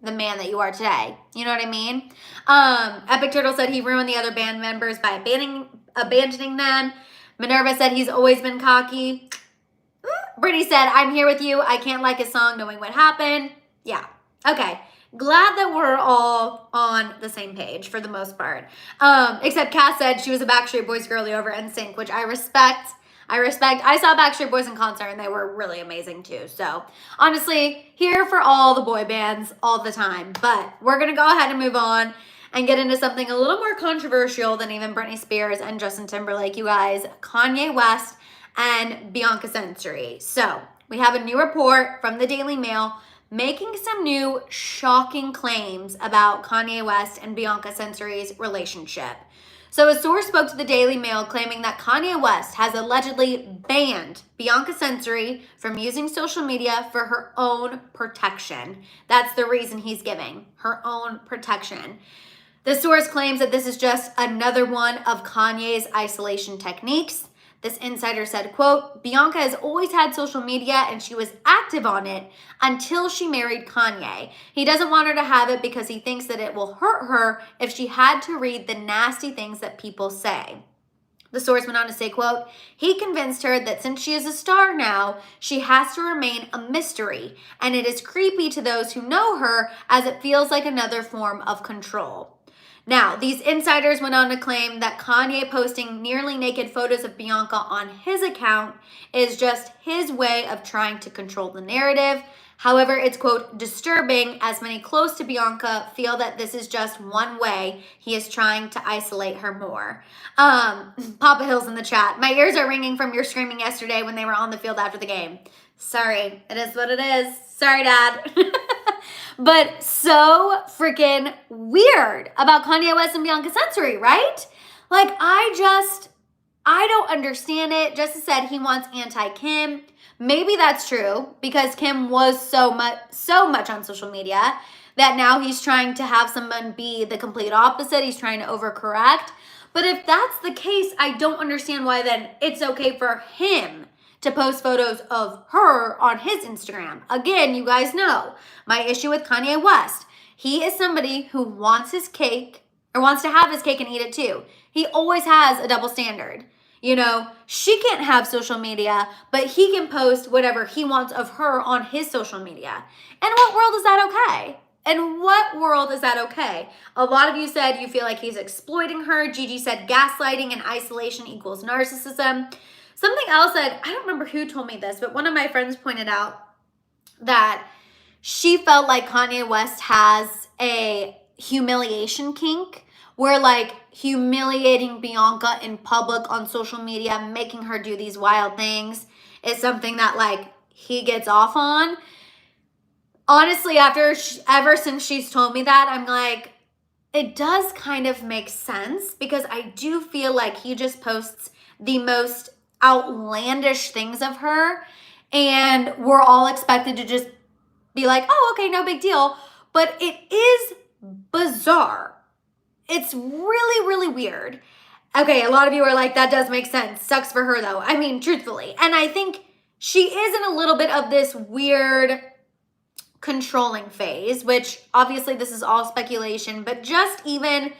the man that you are today. You know what I mean? Epic Turtle said he ruined the other band members by abandoning them. Minerva said he's always been cocky. Brittany said, I'm here with you. I can't like his song knowing what happened. Yeah. Okay. Glad that we're all on the same page for the most part. Except Cass said she was a Backstreet Boys girly over NSYNC, which I respect. I saw Backstreet Boys in concert and they were really amazing too. So honestly, here for all the boy bands all the time. But we're going to go ahead and move on and get into something a little more controversial than even Britney Spears and Justin Timberlake, you guys. Kanye West and Bianca Censori. So we have a new report from the Daily Mail making some new shocking claims about Kanye West and Bianca Censori's relationship. So a source spoke to the Daily Mail claiming that Kanye West has allegedly banned Bianca Censori from using social media for her own protection. That's the reason he's giving, her own protection. The source claims that this is just another one of Kanye's isolation techniques. This insider said, quote, Bianca has always had social media and she was active on it until she married Kanye. He doesn't want her to have it because he thinks that it will hurt her if she had to read the nasty things that people say. The source went on to say, quote, he convinced her that since she is a star now, she has to remain a mystery, and it is creepy to those who know her as it feels like another form of control. Now, these insiders went on to claim that Kanye posting nearly naked photos of Bianca on his account is just his way of trying to control the narrative. However, it's, quote, disturbing as many close to Bianca feel that this is just one way he is trying to isolate her more. Papa Hill's in the chat. My ears are ringing from your screaming yesterday when they were on the field after the game. Sorry, it is what it is. Sorry, Dad. But so freaking weird about Kanye West and Bianca Censori, right? Like, I don't understand it. Justice said he wants anti-Kim. Maybe that's true because Kim was so much on social media that now he's trying to have someone be the complete opposite. He's trying to overcorrect. But if that's the case, I don't understand why then it's okay for him to post photos of her on his Instagram. Again, you guys know my issue with Kanye West. He is somebody who wants his cake or wants to have his cake and eat it too. He always has a double standard. You know, she can't have social media, but he can post whatever he wants of her on his social media. And what world is that okay? And what world is that okay? A lot of you said you feel like he's exploiting her. Gigi said gaslighting and isolation equals narcissism. Something else that, I don't remember who told me this, but one of my friends pointed out that she felt like Kanye West has a humiliation kink where like humiliating Bianca in public on social media, making her do these wild things is something that like he gets off on. Honestly, ever since she's told me that, I'm like, it does kind of make sense because I do feel like he just posts the most outlandish things of her and we're all expected to just be like, oh, okay, no big deal. But it is bizarre. It's really, really weird. Okay, a lot of you are like, that does make sense. Sucks for her though. I mean, truthfully. And I think she is in a little bit of this weird controlling phase, which obviously this is all speculation, but just even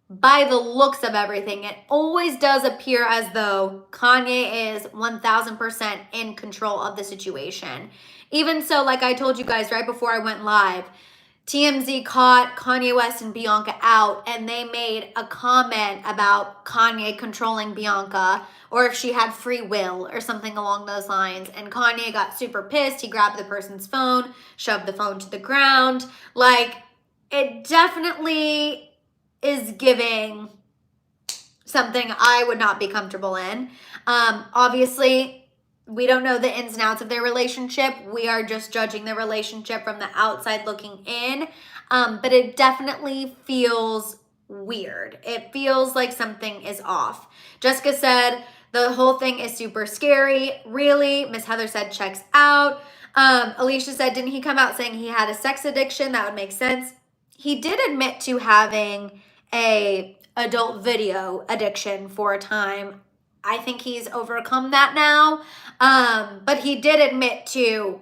by the looks of everything, it always does appear as though Kanye is 1000% in control of the situation. Even so, like I told you guys right before I went live, TMZ caught Kanye West and Bianca out and they made a comment about Kanye controlling Bianca or if she had free will or something along those lines. And Kanye got super pissed. He grabbed the person's phone, shoved the phone to the ground. Like, it definitely is giving something I would not be comfortable in. Obviously, we don't know the ins and outs of their relationship. We are just judging the relationship from the outside looking in. But it definitely feels weird. It feels like something is off. Jessica said, the whole thing is super scary. Really? Miss Heather said, checks out. Alicia said, didn't he come out saying he had a sex addiction? That would make sense. He did admit to having a adult video addiction for a time. I think he's overcome that now. But he did admit to,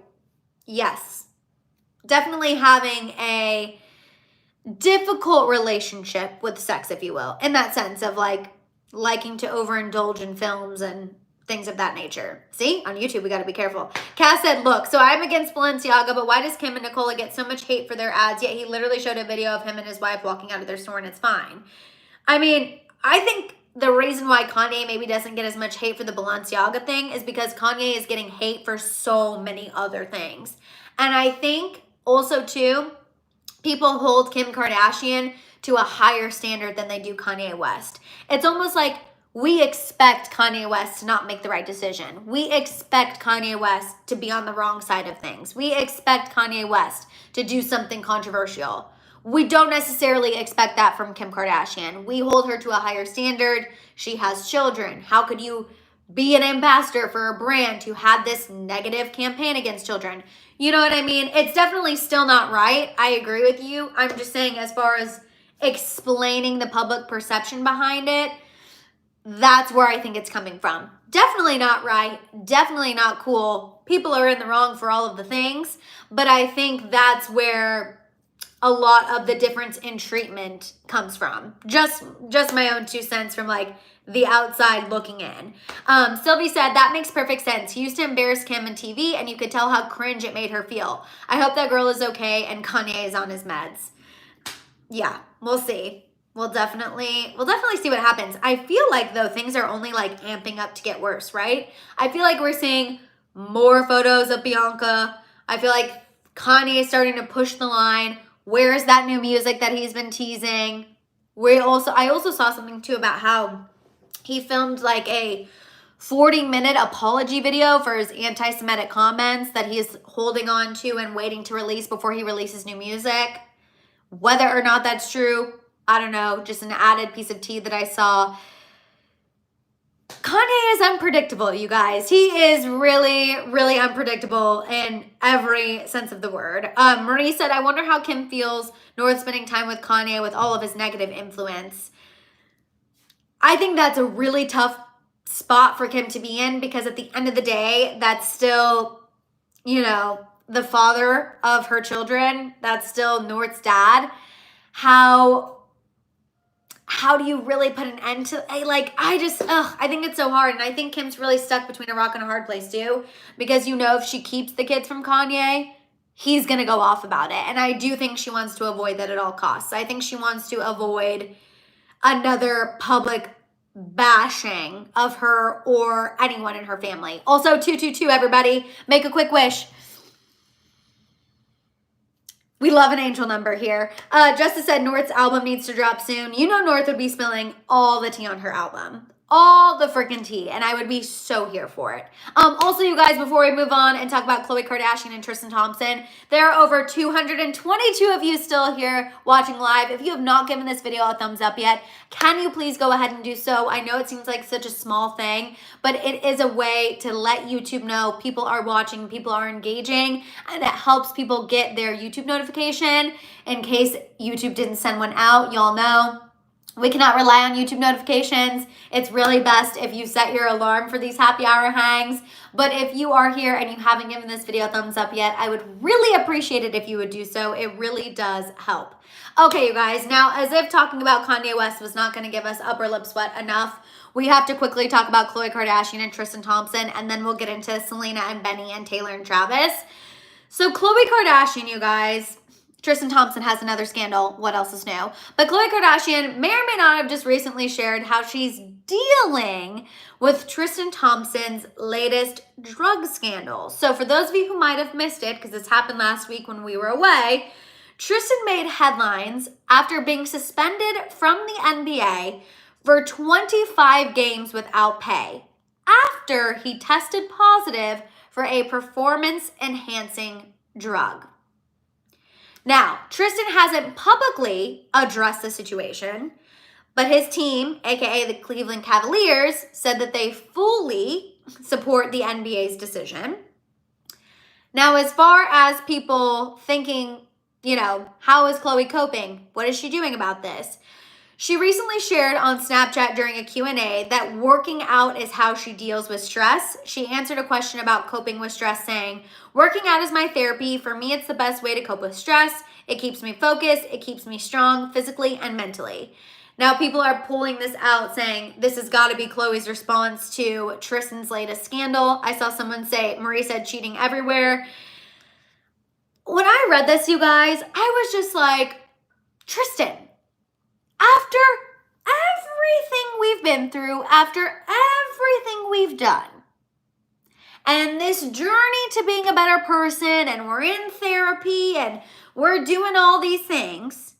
yes, definitely having a difficult relationship with sex, if you will, in that sense of like liking to overindulge in films and things of that nature. See, on YouTube, we got to be careful. Cass said, look, so I'm against Balenciaga, but why does Kim and Nicola get so much hate for their ads? Yet he literally showed a video of him and his wife walking out of their store and it's fine. I mean, I think the reason why Kanye maybe doesn't get as much hate for the Balenciaga thing is because Kanye is getting hate for so many other things. And I think also too, people hold Kim Kardashian to a higher standard than they do Kanye West. It's almost like we expect Kanye West to not make the right decision. We expect Kanye West to be on the wrong side of things. We expect Kanye West to do something controversial. we don't necessarily expect that from Kim Kardashian. We hold her to a higher standard. She has children. How could you be an ambassador for a brand who had this negative campaign against children? You know what I mean? It's definitely still not right. I agree with you. I'm just saying, as far as explaining the public perception behind it, that's where I think it's coming from. Definitely not right. Definitely not cool. People are in the wrong for all of the things. But I think that's where a lot of the difference in treatment comes from. Just my own 2 cents from like the outside looking in. Sylvie said, that makes perfect sense. He used to embarrass Kim on TV and you could tell how cringe it made her feel. I hope that girl is okay and Kanye is on his meds. Yeah, we'll see. We'll definitely see what happens. I feel like though things are only like amping up to get worse, right? I feel like we're seeing more photos of Bianca. I feel like Kanye is starting to push the line. Where is that new music that he's been teasing? I also saw something too about how he filmed like a 40-minute apology video for his anti-Semitic comments that he's holding on to and waiting to release before he releases new music. Whether or not that's true, I don't know. Just an added piece of tea that I saw. Kanye is unpredictable, you guys. He is really, really unpredictable in every sense of the word. Marie said, I wonder how Kim feels North spending time with Kanye with all of his negative influence. I think that's a really tough spot for Kim to be in because at the end of the day, that's still, you know, the father of her children. That's still North's dad. How do you really put an end to, I think it's so hard. And I think Kim's really stuck between a rock and a hard place too. Because you know if she keeps the kids from Kanye, he's going to go off about it. And I do think she wants to avoid that at all costs. I think she wants to avoid another public bashing of her or anyone in her family. Also, 222, everybody, make a quick wish. We love an angel number here. Justice said North's album needs to drop soon. You know North would be spilling all the tea on her album. All the freaking tea. And I would be so here for it. Also, you guys, before we move on and talk about Khloe Kardashian and Tristan Thompson, there are over 222 of you still here watching live. If you have not given this video a thumbs up yet, can you please go ahead and do so? I know it seems like such a small thing, but it is a way to let YouTube know people are watching, people are engaging, and it helps people get their YouTube notification. In case YouTube didn't send one out, y'all know we cannot rely on YouTube notifications. It's really best if you set your alarm for these happy hour hangs. But if you are here and you haven't given this video a thumbs up yet, I would really appreciate it if you would do so. It really does help. Okay, you guys, now as if talking about Kanye West was not going to give us upper lip sweat enough, we have to quickly talk about Khloe Kardashian and Tristan Thompson, and then we'll get into Selena and Benny and Taylor and Travis. So Khloe Kardashian, you guys, Tristan Thompson has another scandal. What else is new? But Khloe Kardashian may or may not have just recently shared how she's dealing with Tristan Thompson's latest drug scandal. So for those of you who might have missed it, because this happened last week when we were away, Tristan made headlines after being suspended from the NBA for 25 games without pay after he tested positive for a performance-enhancing drug. Now, Tristan hasn't publicly addressed the situation, but his team, aka the Cleveland Cavaliers, said that they fully support the NBA's decision. Now, as far as people thinking, you know, how is Khloe coping? What is she doing about this? She recently shared on Snapchat during a Q&A that working out is how she deals with stress. She answered a question about coping with stress saying, working out is my therapy. For me, it's the best way to cope with stress. It keeps me focused. It keeps me strong physically and mentally. Now, people are pulling this out saying this has got to be Khloe's response to Tristan's latest scandal. I saw someone say, Marie said cheating everywhere. When I read this, you guys, I was just like, Tristan, after everything we've been through, after everything we've done, and this journey to being a better person, and we're in therapy, and we're doing all these things,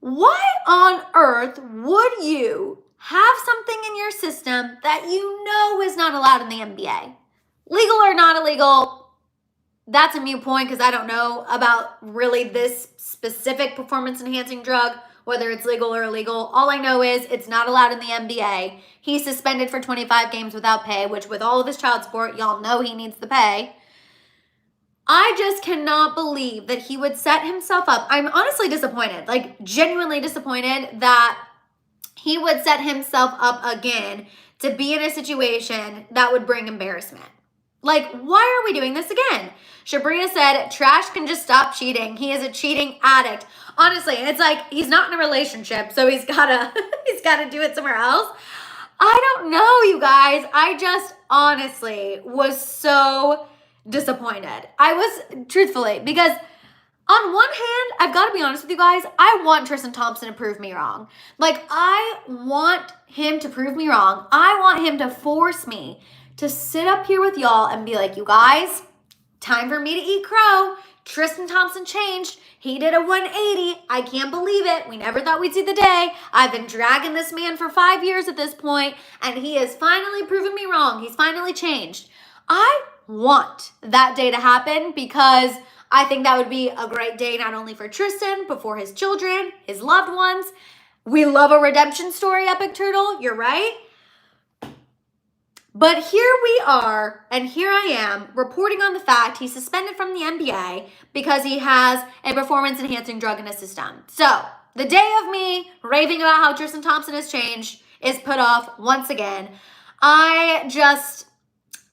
why on earth would you have something in your system that you know is not allowed in the NBA? Legal or not illegal, that's a moot point because I don't know about really this specific performance-enhancing drug, whether it's legal or illegal. All I know is it's not allowed in the NBA. He's suspended for 25 games without pay, which with all of his child support, y'all know he needs the pay. I just cannot believe that he would set himself up. I'm honestly disappointed, like genuinely disappointed that he would set himself up again to be in a situation that would bring embarrassment. Like, why are we doing this again? Sabrina said, Trash can just stop cheating. He is a cheating addict. Honestly, it's like he's not in a relationship, so he's gotta do it somewhere else. I don't know, you guys. I just honestly was so disappointed. I was, truthfully, because on one hand, I've got to be honest with you guys, I want Tristan Thompson to prove me wrong. Like, I want him to prove me wrong. I want him to force me to sit up here with y'all and be like, you guys, time for me to eat crow. Tristan Thompson changed. He did a 180. I can't believe it. We never thought we'd see the day. I've been dragging this man for 5 years at this point, and he has finally proven me wrong. He's finally changed. I want that day to happen because I think that would be a great day not only for Tristan, but for his children, his loved ones. We love a redemption story, Epic Turtle. You're right. But here we are, and here I am, reporting on the fact he's suspended from the NBA because he has a performance-enhancing drug in his system. So, the day of me raving about how Tristan Thompson has changed is put off once again. I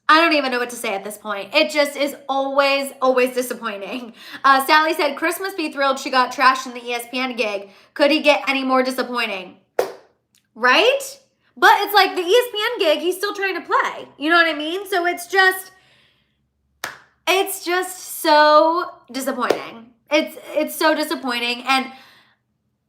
don't even know what to say at this point. It just is always, always disappointing. Sally said, Chris must be thrilled she got trashed in the ESPN gig. Could he get any more disappointing? Right? But it's like the ESPN gig, he's still trying to play. You know what I mean? So it's just so disappointing. It's so disappointing. And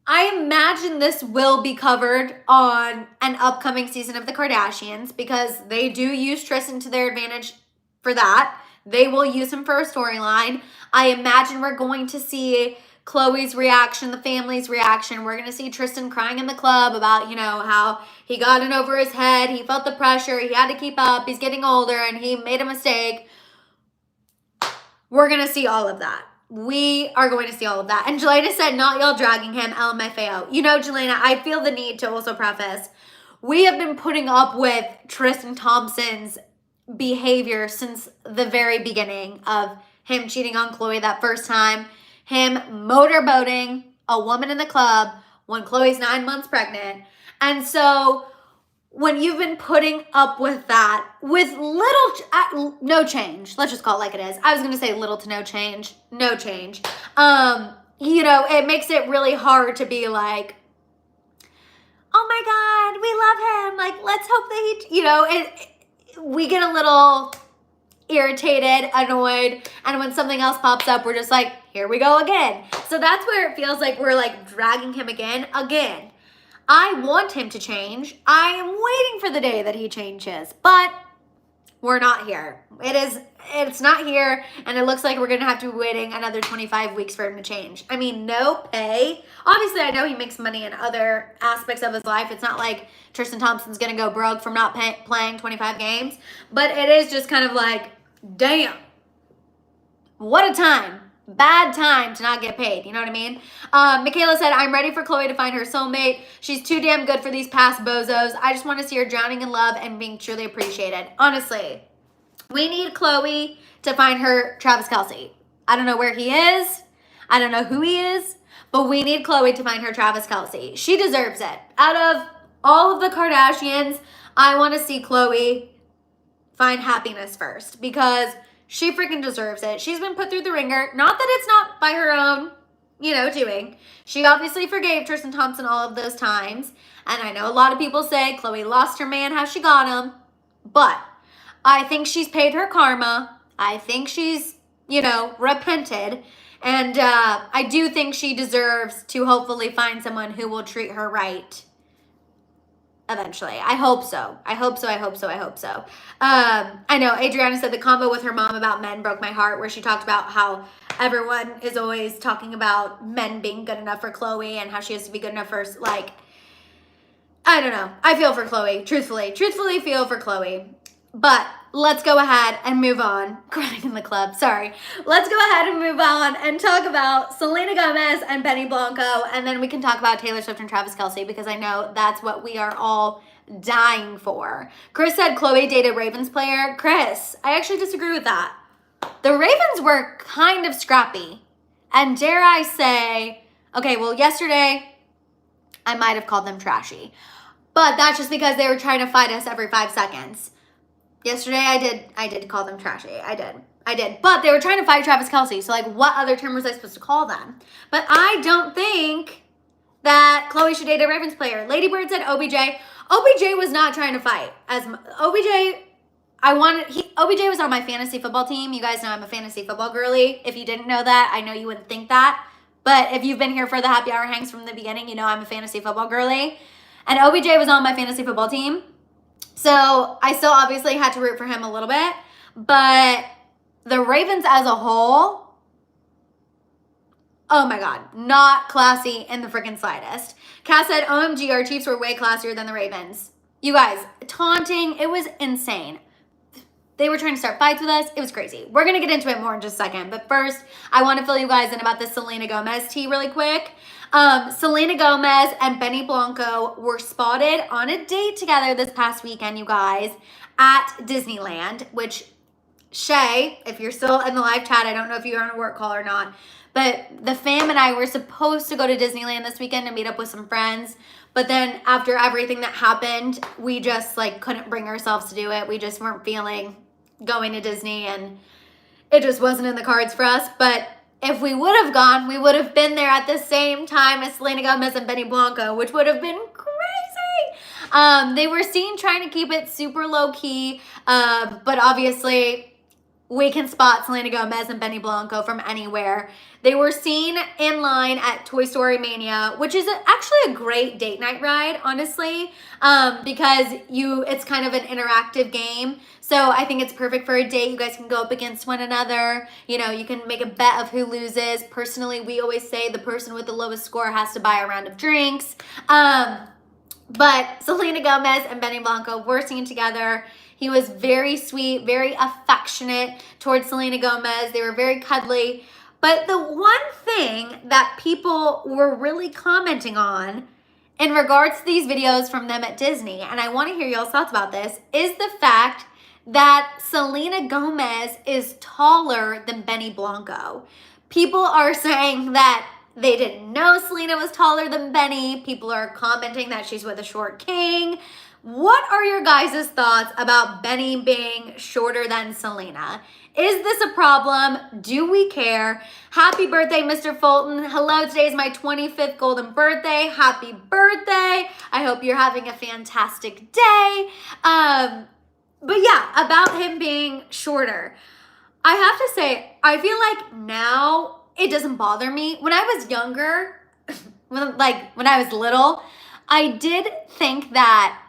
I imagine this will be covered on an upcoming season of the Kardashians because they do use Tristan to their advantage for that. They will use him for a storyline. I imagine we're going to see Khloe's reaction, the family's reaction. We're going to see Tristan crying in the club about, how he got in over his head. He felt the pressure. He had to keep up. He's getting older and he made a mistake. We're going to see all of that. We are going to see all of that. And Jelena said, not y'all dragging him, LMFAO. Jelena, I feel the need to also preface, we have been putting up with Tristan Thompson's behavior since the very beginning of him cheating on Khloe that first time, him motorboating a woman in the club when Khloe's 9 months pregnant. And so when you've been putting up with that, with no change, let's just call it like it is. I was going to say little to no change. It makes it really hard to be like, oh my God, we love him. Like, let's hope that we get a little irritated, annoyed, and when something else pops up, we're just like, here we go again. So that's where it feels like we're like dragging him again. I want him to change. I am waiting for the day that he changes, but we're not here. It's not here, and it looks like we're gonna have to be waiting another 25 weeks for him to change. I mean, no pay. Obviously, I know he makes money in other aspects of his life. It's not like Tristan Thompson's gonna go broke from not playing 25 games, but it is just kind of like, damn, what a time. Bad time to not get paid. You know what I mean? Michaela said, I'm ready for Khloe to find her soulmate. She's too damn good for these past bozos. I just want to see her drowning in love and being truly appreciated. Honestly, we need Khloe to find her Travis Kelce. I don't know where he is. I don't know who he is. But we need Khloe to find her Travis Kelce. She deserves it. Out of all of the Kardashians, I want to see Khloe find happiness first because she freaking deserves it. She's been put through the ringer. Not that it's not by her own, doing. She obviously forgave Tristan Thompson all of those times. And I know a lot of people say Khloe lost her man, how she got him. But I think she's paid her karma. I think she's, repented. And I do think she deserves to hopefully find someone who will treat her right. Eventually. I hope so. I know Adriana said the combo with her mom about men broke my heart, where she talked about how everyone is always talking about men being good enough for Khloe and how she has to be good enough for, I don't know. I feel for Khloe. Truthfully feel for Khloe. But let's go ahead and move on. Crying in the club, sorry. Let's go ahead and move on and talk about Selena Gomez and Benny Blanco, and then we can talk about Taylor Swift and Travis Kelce, because I know that's what we are all dying for. Chris said Khloe dated Ravens player. Chris, I actually disagree with that. The Ravens were kind of scrappy. And dare I say, okay, well, yesterday I might have called them trashy. But that's just because they were trying to fight us every 5 seconds. Yesterday I did call them trashy. I did. But they were trying to fight Travis Kelce. So, like, what other term was I supposed to call them? But I don't think that Khloe should date a Ravens player. Lady Bird said OBJ. OBJ was not trying to fight. OBJ was on my fantasy football team. You guys know I'm a fantasy football girly. If you didn't know that, I know you wouldn't think that. But if you've been here for the happy hour hangs from the beginning, you know I'm a fantasy football girly. And OBJ was on my fantasy football team. So I still obviously had to root for him a little bit. But the Ravens as a whole, oh my God, not classy in the freaking slightest. Cass said, OMG, our Chiefs were way classier than the Ravens. You guys, taunting, it was insane. They were trying to start fights with us. It was crazy. We're going to get into it more in just a second. But first, I want to fill you guys in about the Selena Gomez tea really quick. Selena Gomez and Benny Blanco were spotted on a date together this past weekend, you guys, at Disneyland, which Shay, if you're still in the live chat, I don't know if you're on a work call or not, but the fam and I were supposed to go to Disneyland this weekend to meet up with some friends. But then after everything that happened, we just like couldn't bring ourselves to do it. We just weren't feeling going to Disney, and it just wasn't in the cards for us. But if we would have gone, we would have been there at the same time as Selena Gomez and Benny Blanco, which would have been crazy. They were seen trying to keep it super low key, but obviously we can spot Selena Gomez and Benny Blanco from anywhere. They were seen in line at Toy Story Mania, which is actually a great date night ride, honestly, because it's kind of an interactive game. So I think it's perfect for a date. You guys can go up against one another. You know, you can make a bet of who loses. Personally, we always say the person with the lowest score has to buy a round of drinks. But Selena Gomez and Benny Blanco were seen together. He was very sweet, very affectionate towards Selena Gomez. They were very cuddly. But the one thing that people were really commenting on in regards to these videos from them at Disney, and I want to hear y'all's thoughts about this, is the fact that Selena Gomez is taller than Benny Blanco. People are saying that they didn't know Selena was taller than Benny. People are commenting that she's with a short king. What are your guys' thoughts about Benny being shorter than Selena? Is this a problem? Do we care? Happy birthday, Mr. Fulton. Hello, today is my 25th golden birthday. Happy birthday. I hope you're having a fantastic day. But yeah, about him being shorter. I have to say, I feel like now it doesn't bother me. When I was younger, when I was little, I did think that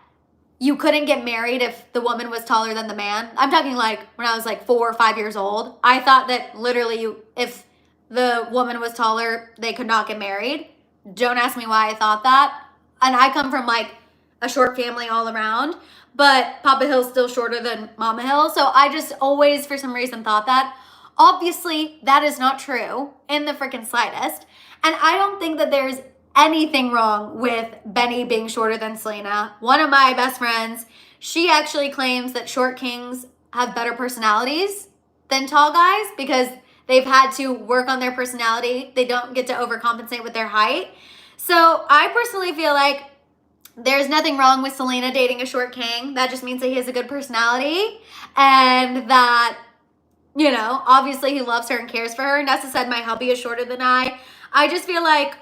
you couldn't get married if the woman was taller than the man. I'm talking like when I was like 4 or 5 years old. I thought that literally if the woman was taller, they could not get married. Don't ask me why I thought that. And I come from like a short family all around, but Papa Hill's still shorter than Mama Hill. So I just always, for some reason, thought that. Obviously, that is not true in the freaking slightest. And I don't think that there's anything wrong with Benny being shorter than Selena. One of my best friends, she actually claims that short kings have better personalities than tall guys because they've had to work on their personality. They don't get to overcompensate with their height. So I personally feel like there's nothing wrong with Selena dating a short king. That just means that he has a good personality and that, you know, obviously he loves her and cares for her. Nessa said my hubby is shorter than I. I just feel like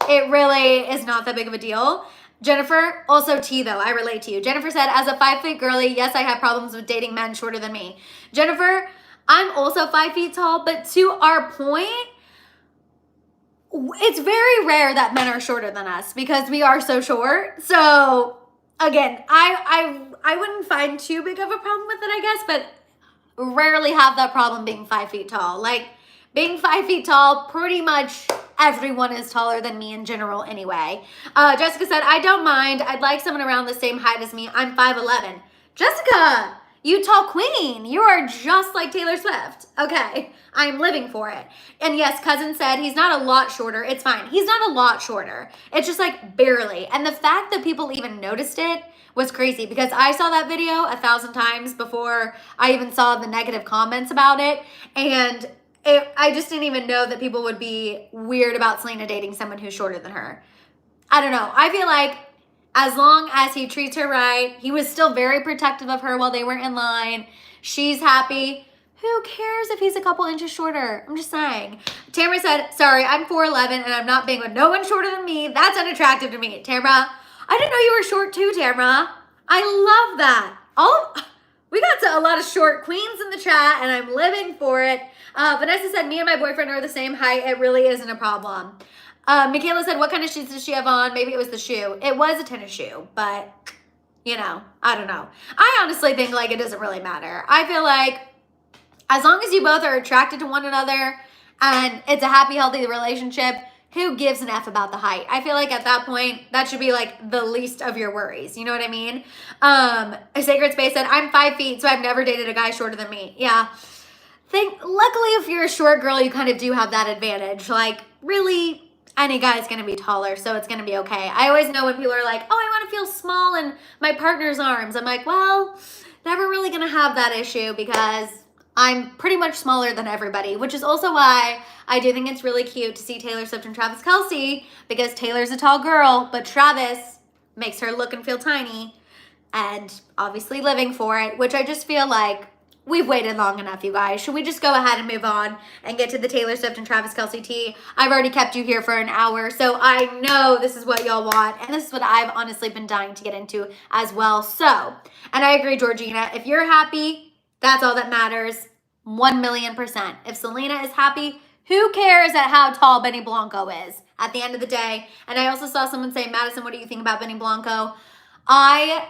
it really is not that big of a deal. Jennifer, also T though, I relate to you. Jennifer said, as a 5 foot girly, yes, I have problems with dating men shorter than me. Jennifer, I'm also 5 feet tall, but to our point, it's very rare that men are shorter than us because we are so short. So again, I wouldn't find too big of a problem with it, I guess, but rarely have that problem being 5 feet tall. Like being 5 feet tall, pretty much everyone is taller than me in general anyway. Jessica said, I don't mind. I'd like someone around the same height as me. I'm 5'11". Jessica, you tall queen. You are just like Taylor Swift. Okay, I'm living for it. And yes, cousin said he's not a lot shorter. It's fine. He's not a lot shorter. It's just like barely. And the fact that people even noticed it was crazy because I saw that video 1,000 times before I even saw the negative comments about it. And I just didn't even know that people would be weird about Selena dating someone who's shorter than her. I don't know. I feel like as long as he treats her right, he was still very protective of her while they were in line. She's happy. Who cares if he's a couple inches shorter? I'm just saying. Tamara said, sorry, I'm 4'11", and I'm not being with no one shorter than me. That's unattractive to me. Tamara, I didn't know you were short too, Tamara. I love that. We got a lot of short queens in the chat, and I'm living for it. Vanessa said, me and my boyfriend are the same height. It really isn't a problem. Michaela said, what kind of shoes does she have on? Maybe it was the shoe. It was a tennis shoe, but, you know, I don't know. I honestly think, like, it doesn't really matter. I feel like as long as you both are attracted to one another and it's a happy, healthy relationship, who gives an F about the height? I feel like at that point, that should be like the least of your worries. You know what I mean? A Sacred Space said, I'm 5 feet, so I've never dated a guy shorter than me. Yeah. Luckily, if you're a short girl, you kind of do have that advantage. Like, really, any guy's going to be taller, so it's going to be okay. I always know when people are like, oh, I want to feel small in my partner's arms. I'm like, well, never really going to have that issue because I'm pretty much smaller than everybody, which is also why I do think it's really cute to see Taylor Swift and Travis Kelce, because Taylor's a tall girl, but Travis makes her look and feel tiny, and obviously living for it, which I just feel like we've waited long enough, you guys. Should we just go ahead and move on and get to the Taylor Swift and Travis Kelce tea? I've already kept you here for an hour, so I know this is what y'all want, and this is what I've honestly been dying to get into as well. So, and I agree, Georgina, if you're happy, that's all that matters. 1,000,000%. If Selena is happy, who cares at how tall Benny Blanco is at the end of the day? And I also saw someone say, Madison, what do you think about Benny Blanco? I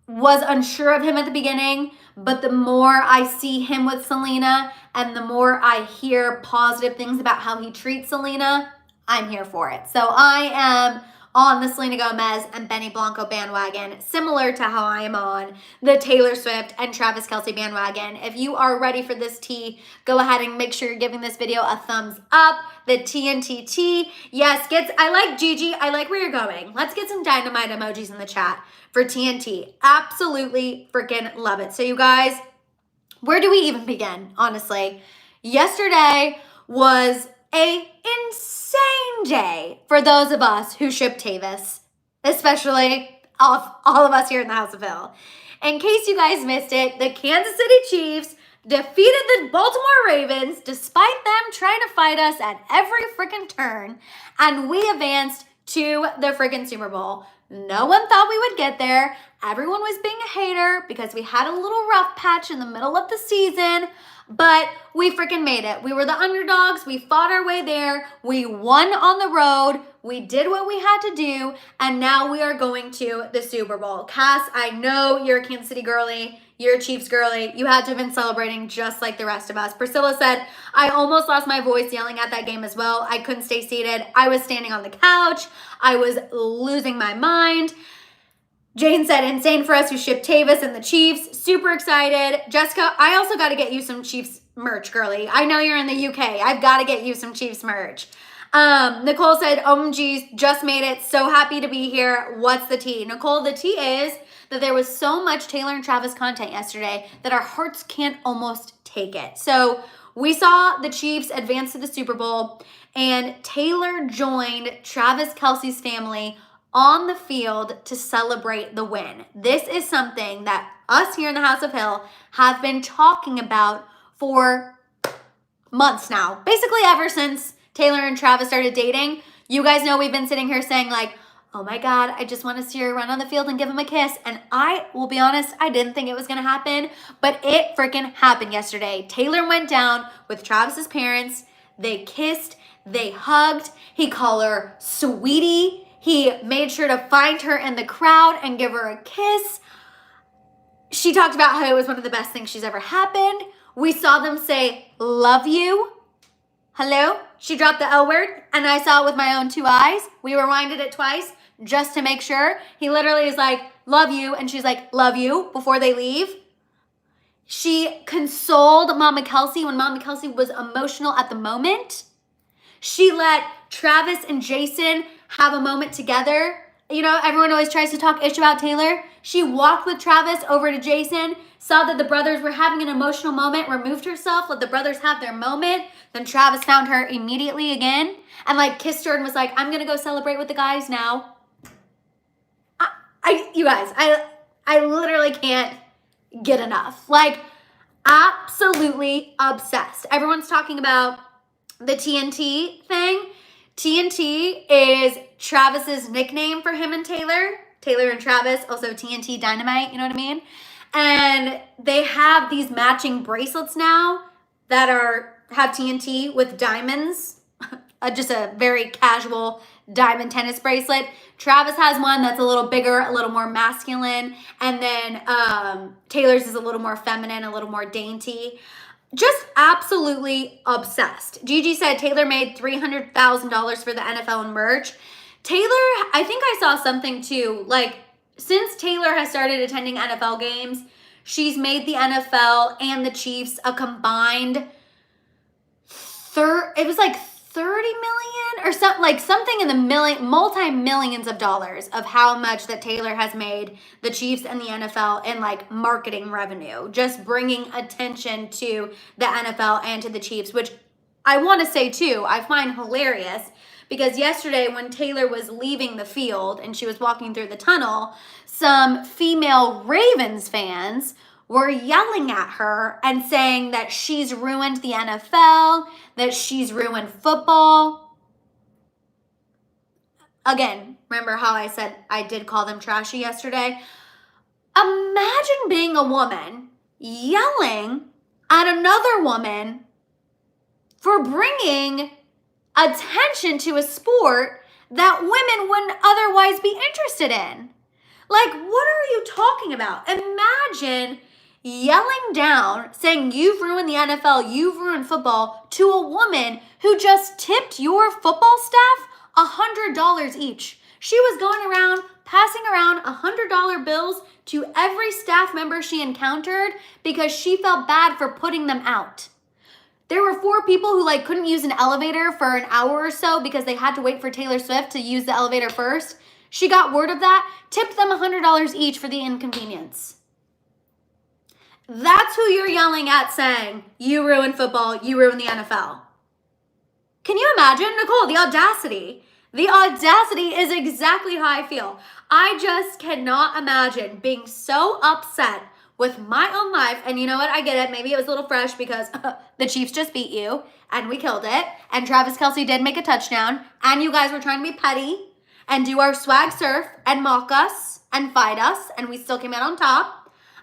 was unsure of him at the beginning, but the more I see him with Selena and the more I hear positive things about how he treats Selena, I'm here for it. So I am on the Selena Gomez and Benny Blanco bandwagon, similar to how I am on the Taylor Swift and Travis Kelce bandwagon. If you are ready for this tea, go ahead and make sure you're giving this video a thumbs up. The TNT tea. Yes, I like Gigi. I like where you're going. Let's get some dynamite emojis in the chat for TNT. Absolutely freaking love it. So you guys, where do we even begin, honestly? Yesterday was a insane day for those of us who ship Tavis, especially all of us here in the House of Hill. In case you guys missed it, the Kansas City Chiefs defeated the Baltimore Ravens despite them trying to fight us at every freaking turn, and we advanced to the freaking Super Bowl. No one thought we would get there. Everyone was being a hater because we had a little rough patch in the middle of the season, but we freaking made it. We were the underdogs. We fought our way there. We won on the road. We did what we had to do, and now we are going to the Super Bowl. Cass, I know you're a Kansas City girly. You're a Chiefs girly. You had to have been celebrating just like the rest of us. Priscilla said, I almost lost my voice yelling at that game as well. I couldn't stay seated. I was standing on the couch. I was losing my mind. Jane said, insane for us who ship Tavis and the Chiefs. Super excited. Jessica, I also got to get you some Chiefs merch, girly. I know you're in the UK. I've got to get you some Chiefs merch. Nicole said, OMGs, just made it. So happy to be here. What's the tea? Nicole, the tea is that there was so much Taylor and Travis content yesterday that our hearts can't almost take it. So we saw the Chiefs advance to the Super Bowl, and Taylor joined Travis Kelce's family on the field to celebrate the win. This is something that us here in the House of Hill have been talking about for months now. Basically ever since Taylor and Travis started dating. You guys know we've been sitting here saying like, oh my God, I just want to see her run on the field and give him a kiss. And I will be honest, I didn't think it was going to happen, but it freaking happened yesterday. Taylor went down with Travis's parents. They kissed, they hugged. He called her sweetie. He made sure to find her in the crowd and give her a kiss. She talked about how it was one of the best things she's ever happened. We saw them say, love you. Hello? She dropped the L word, and I saw it with my own 2 eyes. We rewinded it twice just to make sure. He literally is like, love you, and she's like, love you, before they leave. She consoled Mama Kelce when Mama Kelce was emotional at the moment. She let Travis and Jason have a moment together. You know, everyone always tries to talk ish about Taylor. She walked with Travis over to Jason, saw that the brothers were having an emotional moment, removed herself, let the brothers have their moment. Then Travis found her immediately again and like kissed her and was like, I'm gonna go celebrate with the guys now. You guys, I literally can't get enough. Like, absolutely obsessed. Everyone's talking about the TNT thing. TNT is Travis's nickname for him and Taylor. Taylor and Travis, also TNT Dynamite, you know what I mean? And they have these matching bracelets now that have TNT with diamonds. Just a very casual diamond tennis bracelet. Travis has one that's a little bigger, a little more masculine. And then Taylor's is a little more feminine, a little more dainty. Just absolutely obsessed. Gigi said Taylor made $300,000 for the NFL and merch. Taylor, I think I saw something too. Like, since Taylor has started attending NFL games, she's made the NFL and the Chiefs a combined it was like 30 million or something, like something in the multi-millions of dollars of how much that Taylor has made the Chiefs and the NFL in like marketing revenue, just bringing attention to the NFL and to the Chiefs, which I want to say too, I find hilarious because yesterday when Taylor was leaving the field and she was walking through the tunnel, some female Ravens fans were yelling at her and saying that she's ruined the NFL, that she's ruined football. Again, remember how I said I did call them trashy yesterday? Imagine being a woman yelling at another woman for bringing attention to a sport that women wouldn't otherwise be interested in. Like, what are you talking about? Imagine yelling down, saying you've ruined the NFL, you've ruined football, to a woman who just tipped your football staff $100 each. She was going around passing around $100 bills to every staff member she encountered because she felt bad for putting them out. There were 4 people who like couldn't use an elevator for an hour or so because they had to wait for Taylor Swift to use the elevator first. She got word of that, tipped them $100 each for the inconvenience. That's who you're yelling at saying, you ruined football, you ruined the NFL. Can you imagine? Nicole, the audacity. The audacity is exactly how I feel. I just cannot imagine being so upset with my own life. And you know what? I get it. Maybe it was a little fresh because the Chiefs just beat you and we killed it. And Travis Kelce did make a touchdown. And you guys were trying to be petty and do our swag surf and mock us and fight us. And we still came out on top.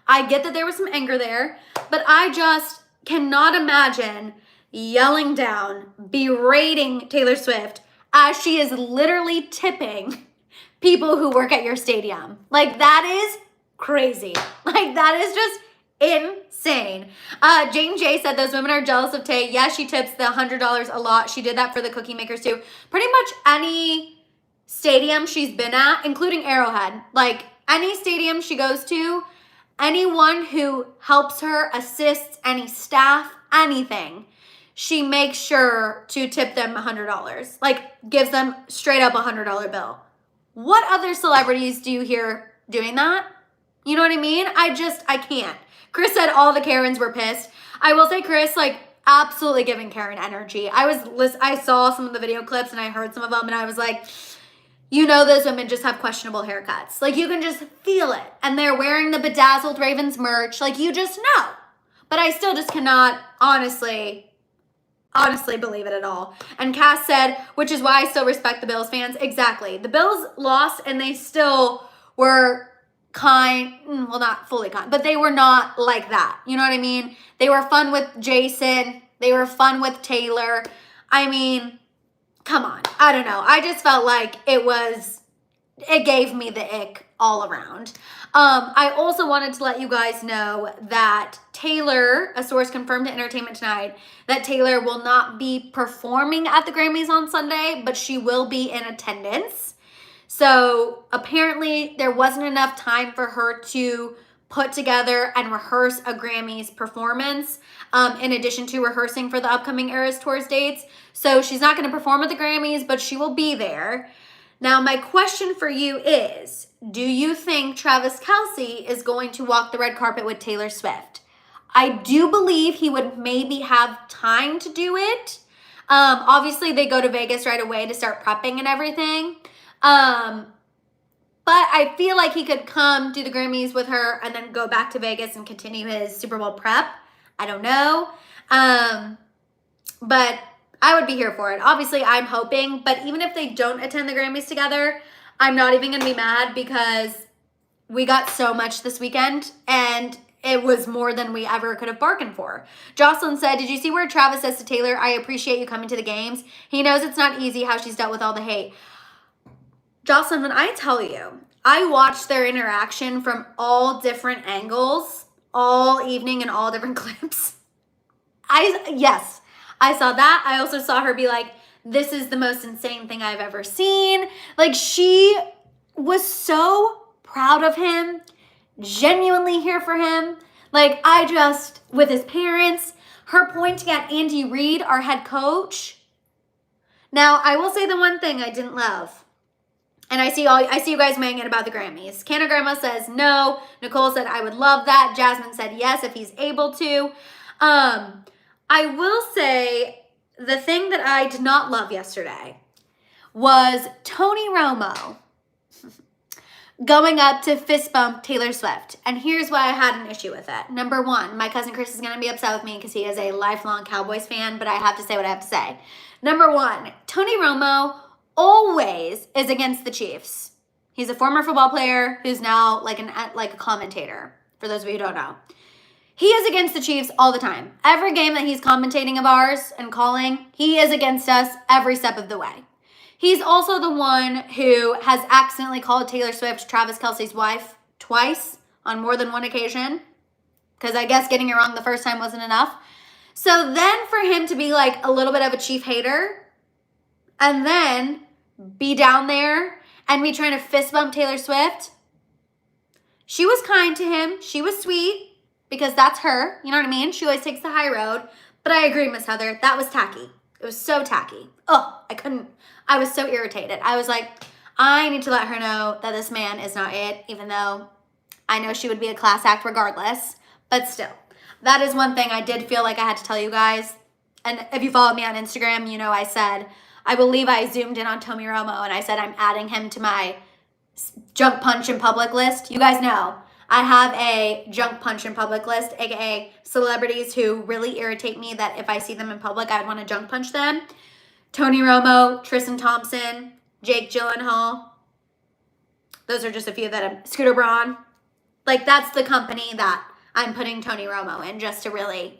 I get that there was some anger there, but I just cannot imagine yelling down, berating Taylor Swift as she is literally tipping people who work at your stadium. Like, that is crazy. Like, that is just insane. Jane J said those women are jealous of Tay. Yeah, she tips the $100 a lot. She did that for the cookie makers too. Pretty much any stadium she's been at, including Arrowhead, like any stadium she goes to, anyone who helps her, assists, any staff, anything, she makes sure to tip them $100. Like, gives them straight up $100 bill. What other celebrities do you hear doing that? You know what I mean? I can't. Chris said all the Karens were pissed. I will say Chris, like, absolutely giving Karen energy. I saw some of the video clips and I heard some of them and I was like, you know those women just have questionable haircuts. Like, you can just feel it. And they're wearing the bedazzled Ravens merch. Like, you just know. But I still just cannot honestly believe it at all. And Cass said, which is why I still respect the Bills fans. Exactly. The Bills lost and they still were well, not fully kind, but they were not like that. You know what I mean? They were fun with Jason. They were fun with Taylor. I mean, come on. I don't know. I just felt like it gave me the ick all around. I also wanted to let you guys know that Taylor, a source confirmed to Entertainment Tonight, that Taylor will not be performing at the Grammys on Sunday, but she will be in attendance. So apparently there wasn't enough time for her to put together and rehearse a Grammys performance in addition to rehearsing for the upcoming Eras Tours dates. So she's not going to perform at the Grammys, but she will be there. Now, my question for you is, do you think Travis Kelce is going to walk the red carpet with Taylor Swift? I do believe he would maybe have time to do it. Obviously, they go to Vegas right away to start prepping and everything. But I feel like he could come do the Grammys with her and then go back to Vegas and continue his Super Bowl prep. I don't know. But I would be here for it. Obviously, I'm hoping. But even if they don't attend the Grammys together, I'm not even going to be mad because we got so much this weekend. And it was more than we ever could have bargained for. Jocelyn said, did you see where Travis says to Taylor, I appreciate you coming to the games? He knows it's not easy how she's dealt with all the hate. Jocelyn, when I tell you, I watched their interaction from all different angles, all evening and all different clips. Yes, I saw that. I also saw her be like, this is the most insane thing I've ever seen. Like, she was so proud of him, genuinely here for him. Like, with his parents, her pointing at Andy Reid, our head coach. Now, I will say the one thing I didn't love. And I see you guys weighing in about the Grammys. Canna Grandma says no. Nicole said, I would love that. Jasmine said yes if he's able to. I will say the thing that I did not love yesterday was Tony Romo going up to fist bump Taylor Swift. And here's why I had an issue with it. Number one, my cousin Chris is going to be upset with me because he is a lifelong Cowboys fan, but I have to say what I have to say. Number one, Tony Romo always is against the Chiefs. He's a former football player who's now like a commentator, for those of you who don't know. He is against the Chiefs all the time. Every game that he's commentating of ours and calling, he is against us every step of the way. He's also the one who has accidentally called Taylor Swift Travis Kelce's wife twice on more than one occasion, because I guess getting it wrong the first time wasn't enough. So then for him to be like a little bit of a Chief hater and then be down there and be trying to fist bump Taylor Swift. She was kind to him. She was sweet because that's her. You know what I mean? She always takes the high road. But I agree, Miss Heather. That was tacky. It was so tacky. Oh, I was so irritated. I was like, I need to let her know that this man is not it, even though I know she would be a class act regardless. But still, that is one thing I did feel like I had to tell you guys. And if you follow me on Instagram, you know I said, I believe I zoomed in on Tony Romo and I said I'm adding him to my junk punch in public list. You guys know I have a junk punch in public list, aka celebrities who really irritate me that if I see them in public, I'd want to junk punch them. Tony Romo, Tristan Thompson, Jake Gyllenhaal. Those are just a few that I'm, Scooter Braun. Like, that's the company that I'm putting Tony Romo in, just to really,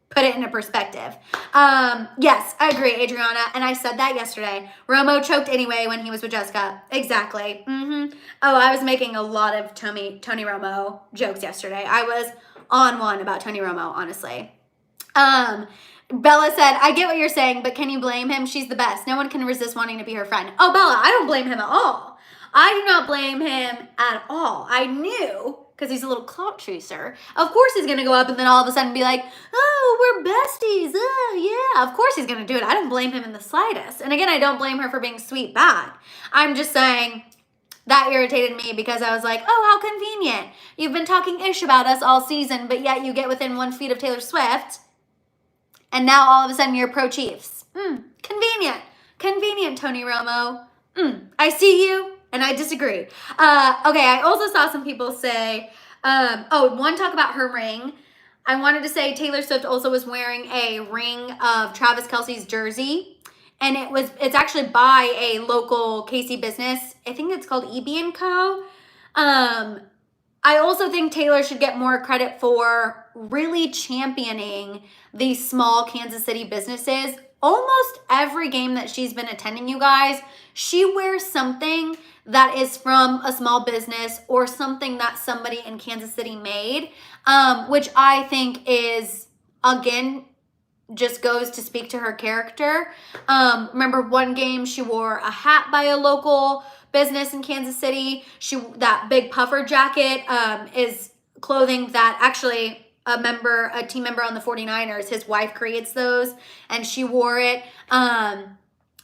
put it into perspective. Yes, I agree, Adriana. And I said that yesterday. Romo choked anyway when he was with Jessica. Exactly. Oh, I was making a lot of Tony Romo jokes yesterday. I was on one about Tony Romo, honestly. Bella said, I get what you're saying, but can you blame him? She's the best. No one can resist wanting to be her friend. Oh, Bella, I don't blame him at all. I do not blame him at all. I knew, because he's a little clout chaser, of course he's going to go up and then all of a sudden be like, oh, we're besties. Oh, yeah. Of course he's going to do it. I don't blame him in the slightest. And again, I don't blame her for being sweet back. I'm just saying that irritated me because I was like, oh, how convenient. You've been talking ish about us all season, but yet you get within 1 feet of Taylor Swift. And now all of a sudden you're pro-Chiefs. Convenient. Convenient, Tony Romo. I see you. And I disagree. Okay, I also saw some people say, one talk about her ring. I wanted to say Taylor Swift also was wearing a ring of Travis Kelce's jersey. And it's actually by a local KC business. I think it's called EB & Co. I also think Taylor should get more credit for really championing these small Kansas City businesses. Almost every game that she's been attending, you guys, she wears something that is from a small business or something that somebody in Kansas City made, which I think is, again, just goes to speak to her character. Remember one game she wore a hat by a local business in Kansas City. That big puffer jacket is clothing that actually a team member on the 49ers, his wife creates those, and she wore it.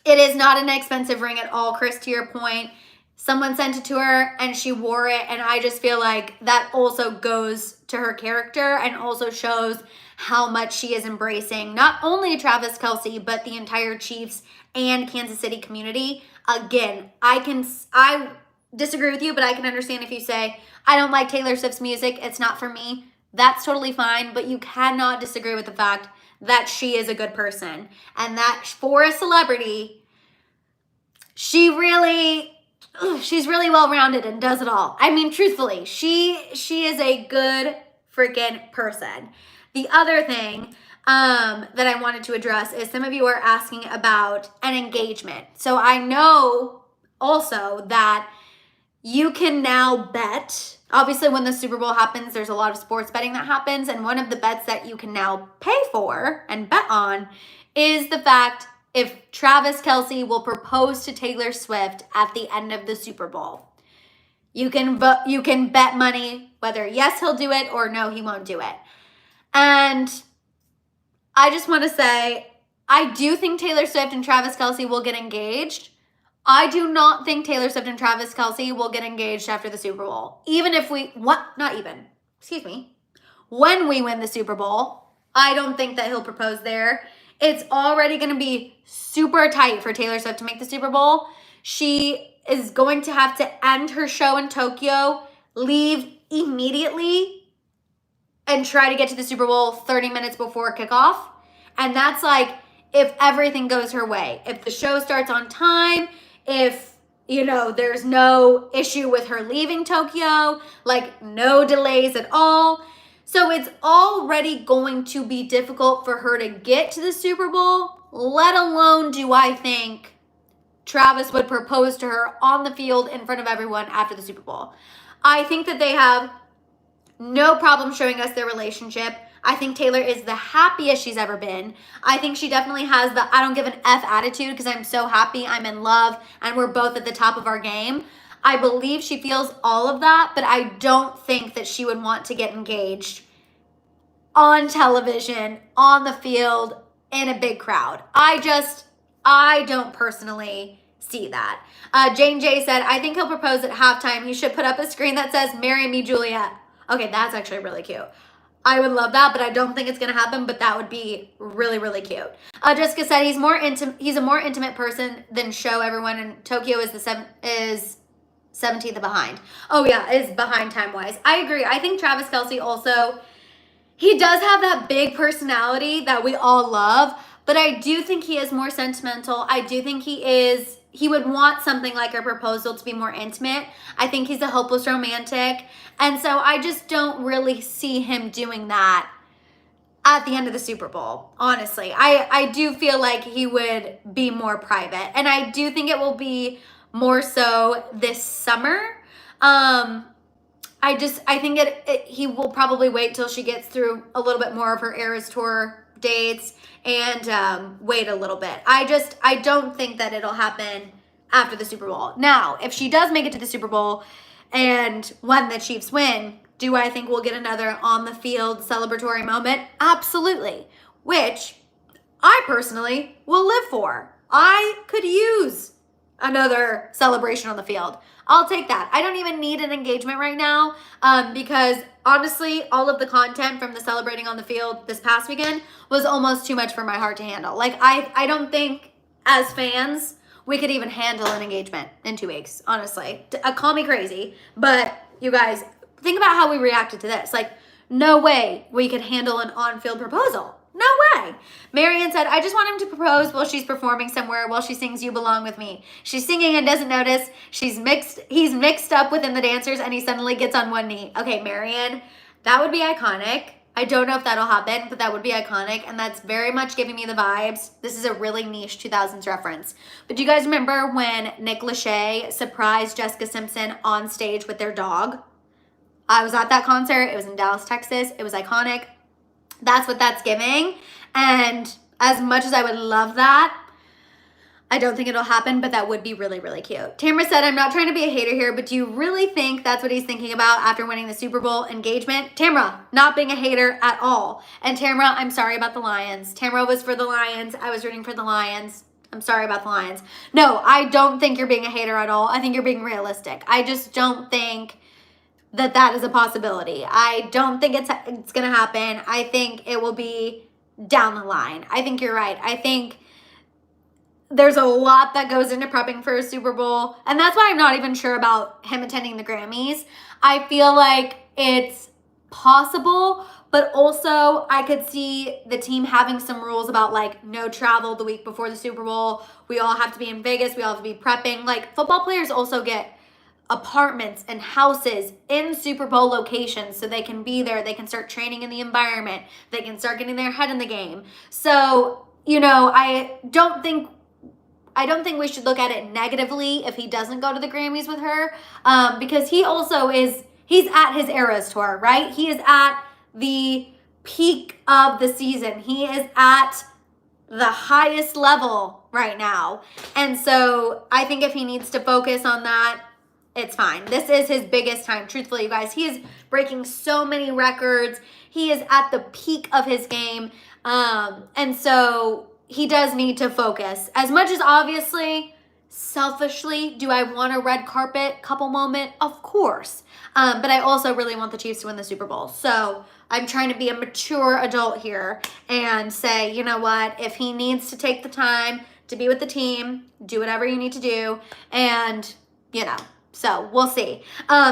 It is not an expensive ring at all, Chris, to your point. Someone sent it to her and she wore it, and I just feel like that also goes to her character and also shows how much she is embracing not only Travis Kelce, but the entire Chiefs and Kansas City community. Again, I disagree with you, but I can understand if you say, I don't like Taylor Swift's music, it's not for me. That's totally fine, but you cannot disagree with the fact that she is a good person. And that for a celebrity, she's really well-rounded and does it all. I mean, truthfully, she is a good freaking person. The other thing that I wanted to address is some of you are asking about an engagement. So I know also that you can now bet. Obviously, when the Super Bowl happens, there's a lot of sports betting that happens. And one of the bets that you can now pay for and bet on is the fact if Travis Kelce will propose to Taylor Swift at the end of the Super Bowl. You can bet money whether yes, he'll do it or no, he won't do it. And I just want to say, I do think Taylor Swift and Travis Kelce will get engaged. I do not think Taylor Swift and Travis Kelce will get engaged after the Super Bowl. When we win the Super Bowl, I don't think that he'll propose there. It's already going to be super tight for Taylor Swift to make the Super Bowl. She is going to have to end her show in Tokyo, leave immediately, and try to get to the Super Bowl 30 minutes before kickoff. And that's like if everything goes her way. If the show starts on time, if, there's no issue with her leaving Tokyo, like no delays at all. So it's already going to be difficult for her to get to the Super Bowl, let alone do I think Travis would propose to her on the field in front of everyone after the Super Bowl. I think that they have no problem showing us their relationship. I think Taylor is the happiest she's ever been. I think she definitely has the I don't give an F attitude because I'm so happy, I'm in love, and we're both at the top of our game. I believe she feels all of that, but I don't think that she would want to get engaged on television, on the field, in a big crowd. I don't personally see that. Jane J said, I think he'll propose at halftime. He should put up a screen that says, marry me, Juliet. Okay, that's actually really cute. I would love that, but I don't think it's going to happen, but that would be really, really cute. Jessica said he's a more intimate person than show everyone, and Tokyo is 17th behind. Oh yeah, is behind time-wise. I agree. I think Travis Kelce also, he does have that big personality that we all love, but I do think he is more sentimental. I do think he would want something like a proposal to be more intimate. I think he's a hopeless romantic. And so I just don't really see him doing that at the end of the Super Bowl, honestly. I do feel like he would be more private. And I do think it will be more so this summer. I think he will probably wait till she gets through a little bit more of her Eras Tour dates and wait a little bit. I don't think that it'll happen after the Super Bowl. Now, if she does make it to the Super Bowl and when the Chiefs win, do I think we'll get another on the field celebratory moment? Absolutely. Which I personally will live for. I could use another celebration on the field. I'll take that. I don't even need an engagement right now because honestly, all of the content from the celebrating on the field this past weekend was almost too much for my heart to handle. Like, I don't think as fans we could even handle an engagement in 2 weeks, honestly. Call me crazy, but you guys, think about how we reacted to this. Like, no way we could handle an on-field proposal. No way. Marianne said, I just want him to propose while she's performing somewhere while she sings You Belong With Me. She's singing and doesn't notice. He's mixed up within the dancers and he suddenly gets on one knee. Okay, Marianne, that would be iconic. I don't know if that'll happen, but that would be iconic. And that's very much giving me the vibes. This is a really niche 2000s reference. But do you guys remember when Nick Lachey surprised Jessica Simpson on stage with their dog? I was at that concert. It was in Dallas, Texas. It was iconic. That's what that's giving. And as much as I would love that, I don't think it'll happen, but that would be really, really cute. Tamara said, I'm not trying to be a hater here, but do you really think that's what he's thinking about after winning the Super Bowl engagement? Tamara, not being a hater at all. And Tamara, I'm sorry about the Lions. Tamara was for the Lions. I was rooting for the Lions. I'm sorry about the Lions. No, I don't think you're being a hater at all. I think you're being realistic. I just don't think that is a possibility. I don't think it's going to happen. I think it will be down the line. I think you're right. I think there's a lot that goes into prepping for a Super Bowl. And that's why I'm not even sure about him attending the Grammys. I feel like it's possible, but also I could see the team having some rules about like no travel the week before the Super Bowl. We all have to be in Vegas. We all have to be prepping. Like football players also get apartments and houses in Super Bowl locations so they can be there. They can start training in the environment. They can start getting their head in the game. So, you know, I don't think we should look at it negatively if he doesn't go to the Grammys with her, because he's at his Eras tour, right? He is at the peak of the season. He is at the highest level right now. And so I think if he needs to focus on that, it's fine. This is his biggest time. Truthfully, you guys, he is breaking so many records. He is at the peak of his game. And so he does need to focus. As much as obviously, selfishly, do I want a red carpet couple moment? Of course. But I also really want the Chiefs to win the Super Bowl. So I'm trying to be a mature adult here and say, you know what? If he needs to take the time to be with the team, do whatever you need to do. And, you know, so we'll see.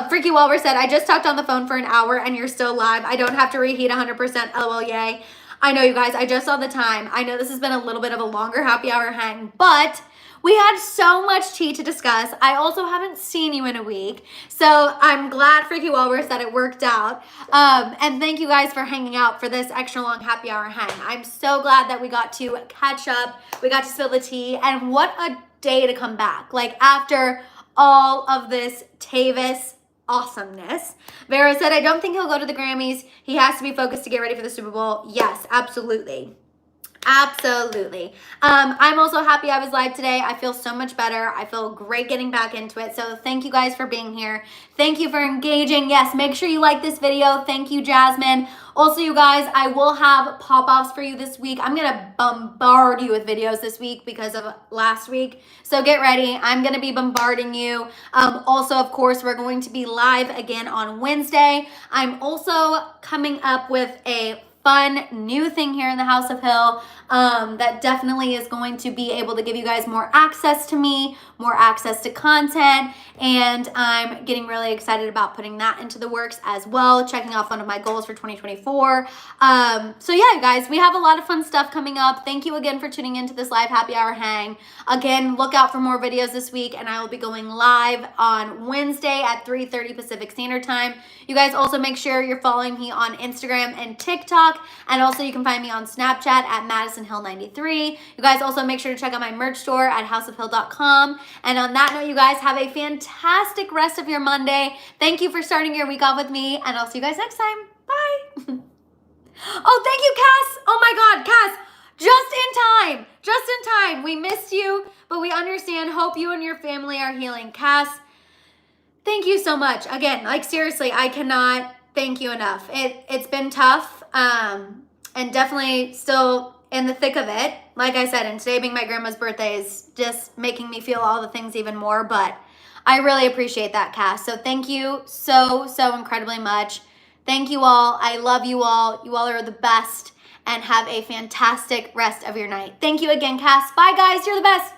Freaky Walrus said, I just talked on the phone for an hour and you're still live. I don't have to reheat 100%. LOL, yay. I know, you guys, I just saw the time. I know this has been a little bit of a longer happy hour hang, but we had so much tea to discuss. I also haven't seen you in a week, so I'm glad Freaky Walrus that it worked out. And thank you guys for hanging out for this extra long happy hour hang. I'm so glad that we got to catch up. We got to spill the tea, and what a day to come back. Like, after all of this Tavis awesomeness. Vera said, I don't think he'll go to the Grammys. He has to be focused to get ready for the Super Bowl. Yes, absolutely. Absolutely. I'm also happy I was live today. I feel so much better. I feel great getting back into it. So thank you guys for being here. Thank you for engaging. Yes, make sure you like this video. Thank you, Jasmine. Also, you guys, I will have pop-offs for you this week. I'm going to bombard you with videos this week because of last week. So get ready. I'm going to be bombarding you. Also, of course, we're going to be live again on Wednesday. I'm also coming up with a fun new thing here in the House of Hill that definitely is going to be able to give you guys more access to me, more access to content, and I'm getting really excited about putting that into the works as well, checking off one of my goals for 2024. So yeah, you guys, we have a lot of fun stuff coming up. Thank you again for tuning into this live happy hour hang. Again, look out for more videos this week, and I will be going live on Wednesday at 3:30 Pacific Standard Time. You guys also make sure you're following me on Instagram and TikTok, and also you can find me on Snapchat at MadisonHill93. You guys also make sure to check out my merch store at houseofhill.com. And on that note, you guys have a fantastic rest of your Monday. Thank you for starting your week off with me, and I'll see you guys next time. Bye. Oh, thank you, Cass. Oh my God, Cass. Just in time. Just in time. We missed you, but we understand. Hope you and your family are healing. Cass, thank you so much. Again, like seriously, I cannot thank you enough. It's been tough, and definitely still in the thick of it. Like I said, and today being my grandma's birthday is just making me feel all the things even more, but I really appreciate that, Cass. So thank you so incredibly much. Thank you all. I love you all. You all are the best, and have a fantastic rest of your night. Thank you again, Cass. Bye, guys. You're the best.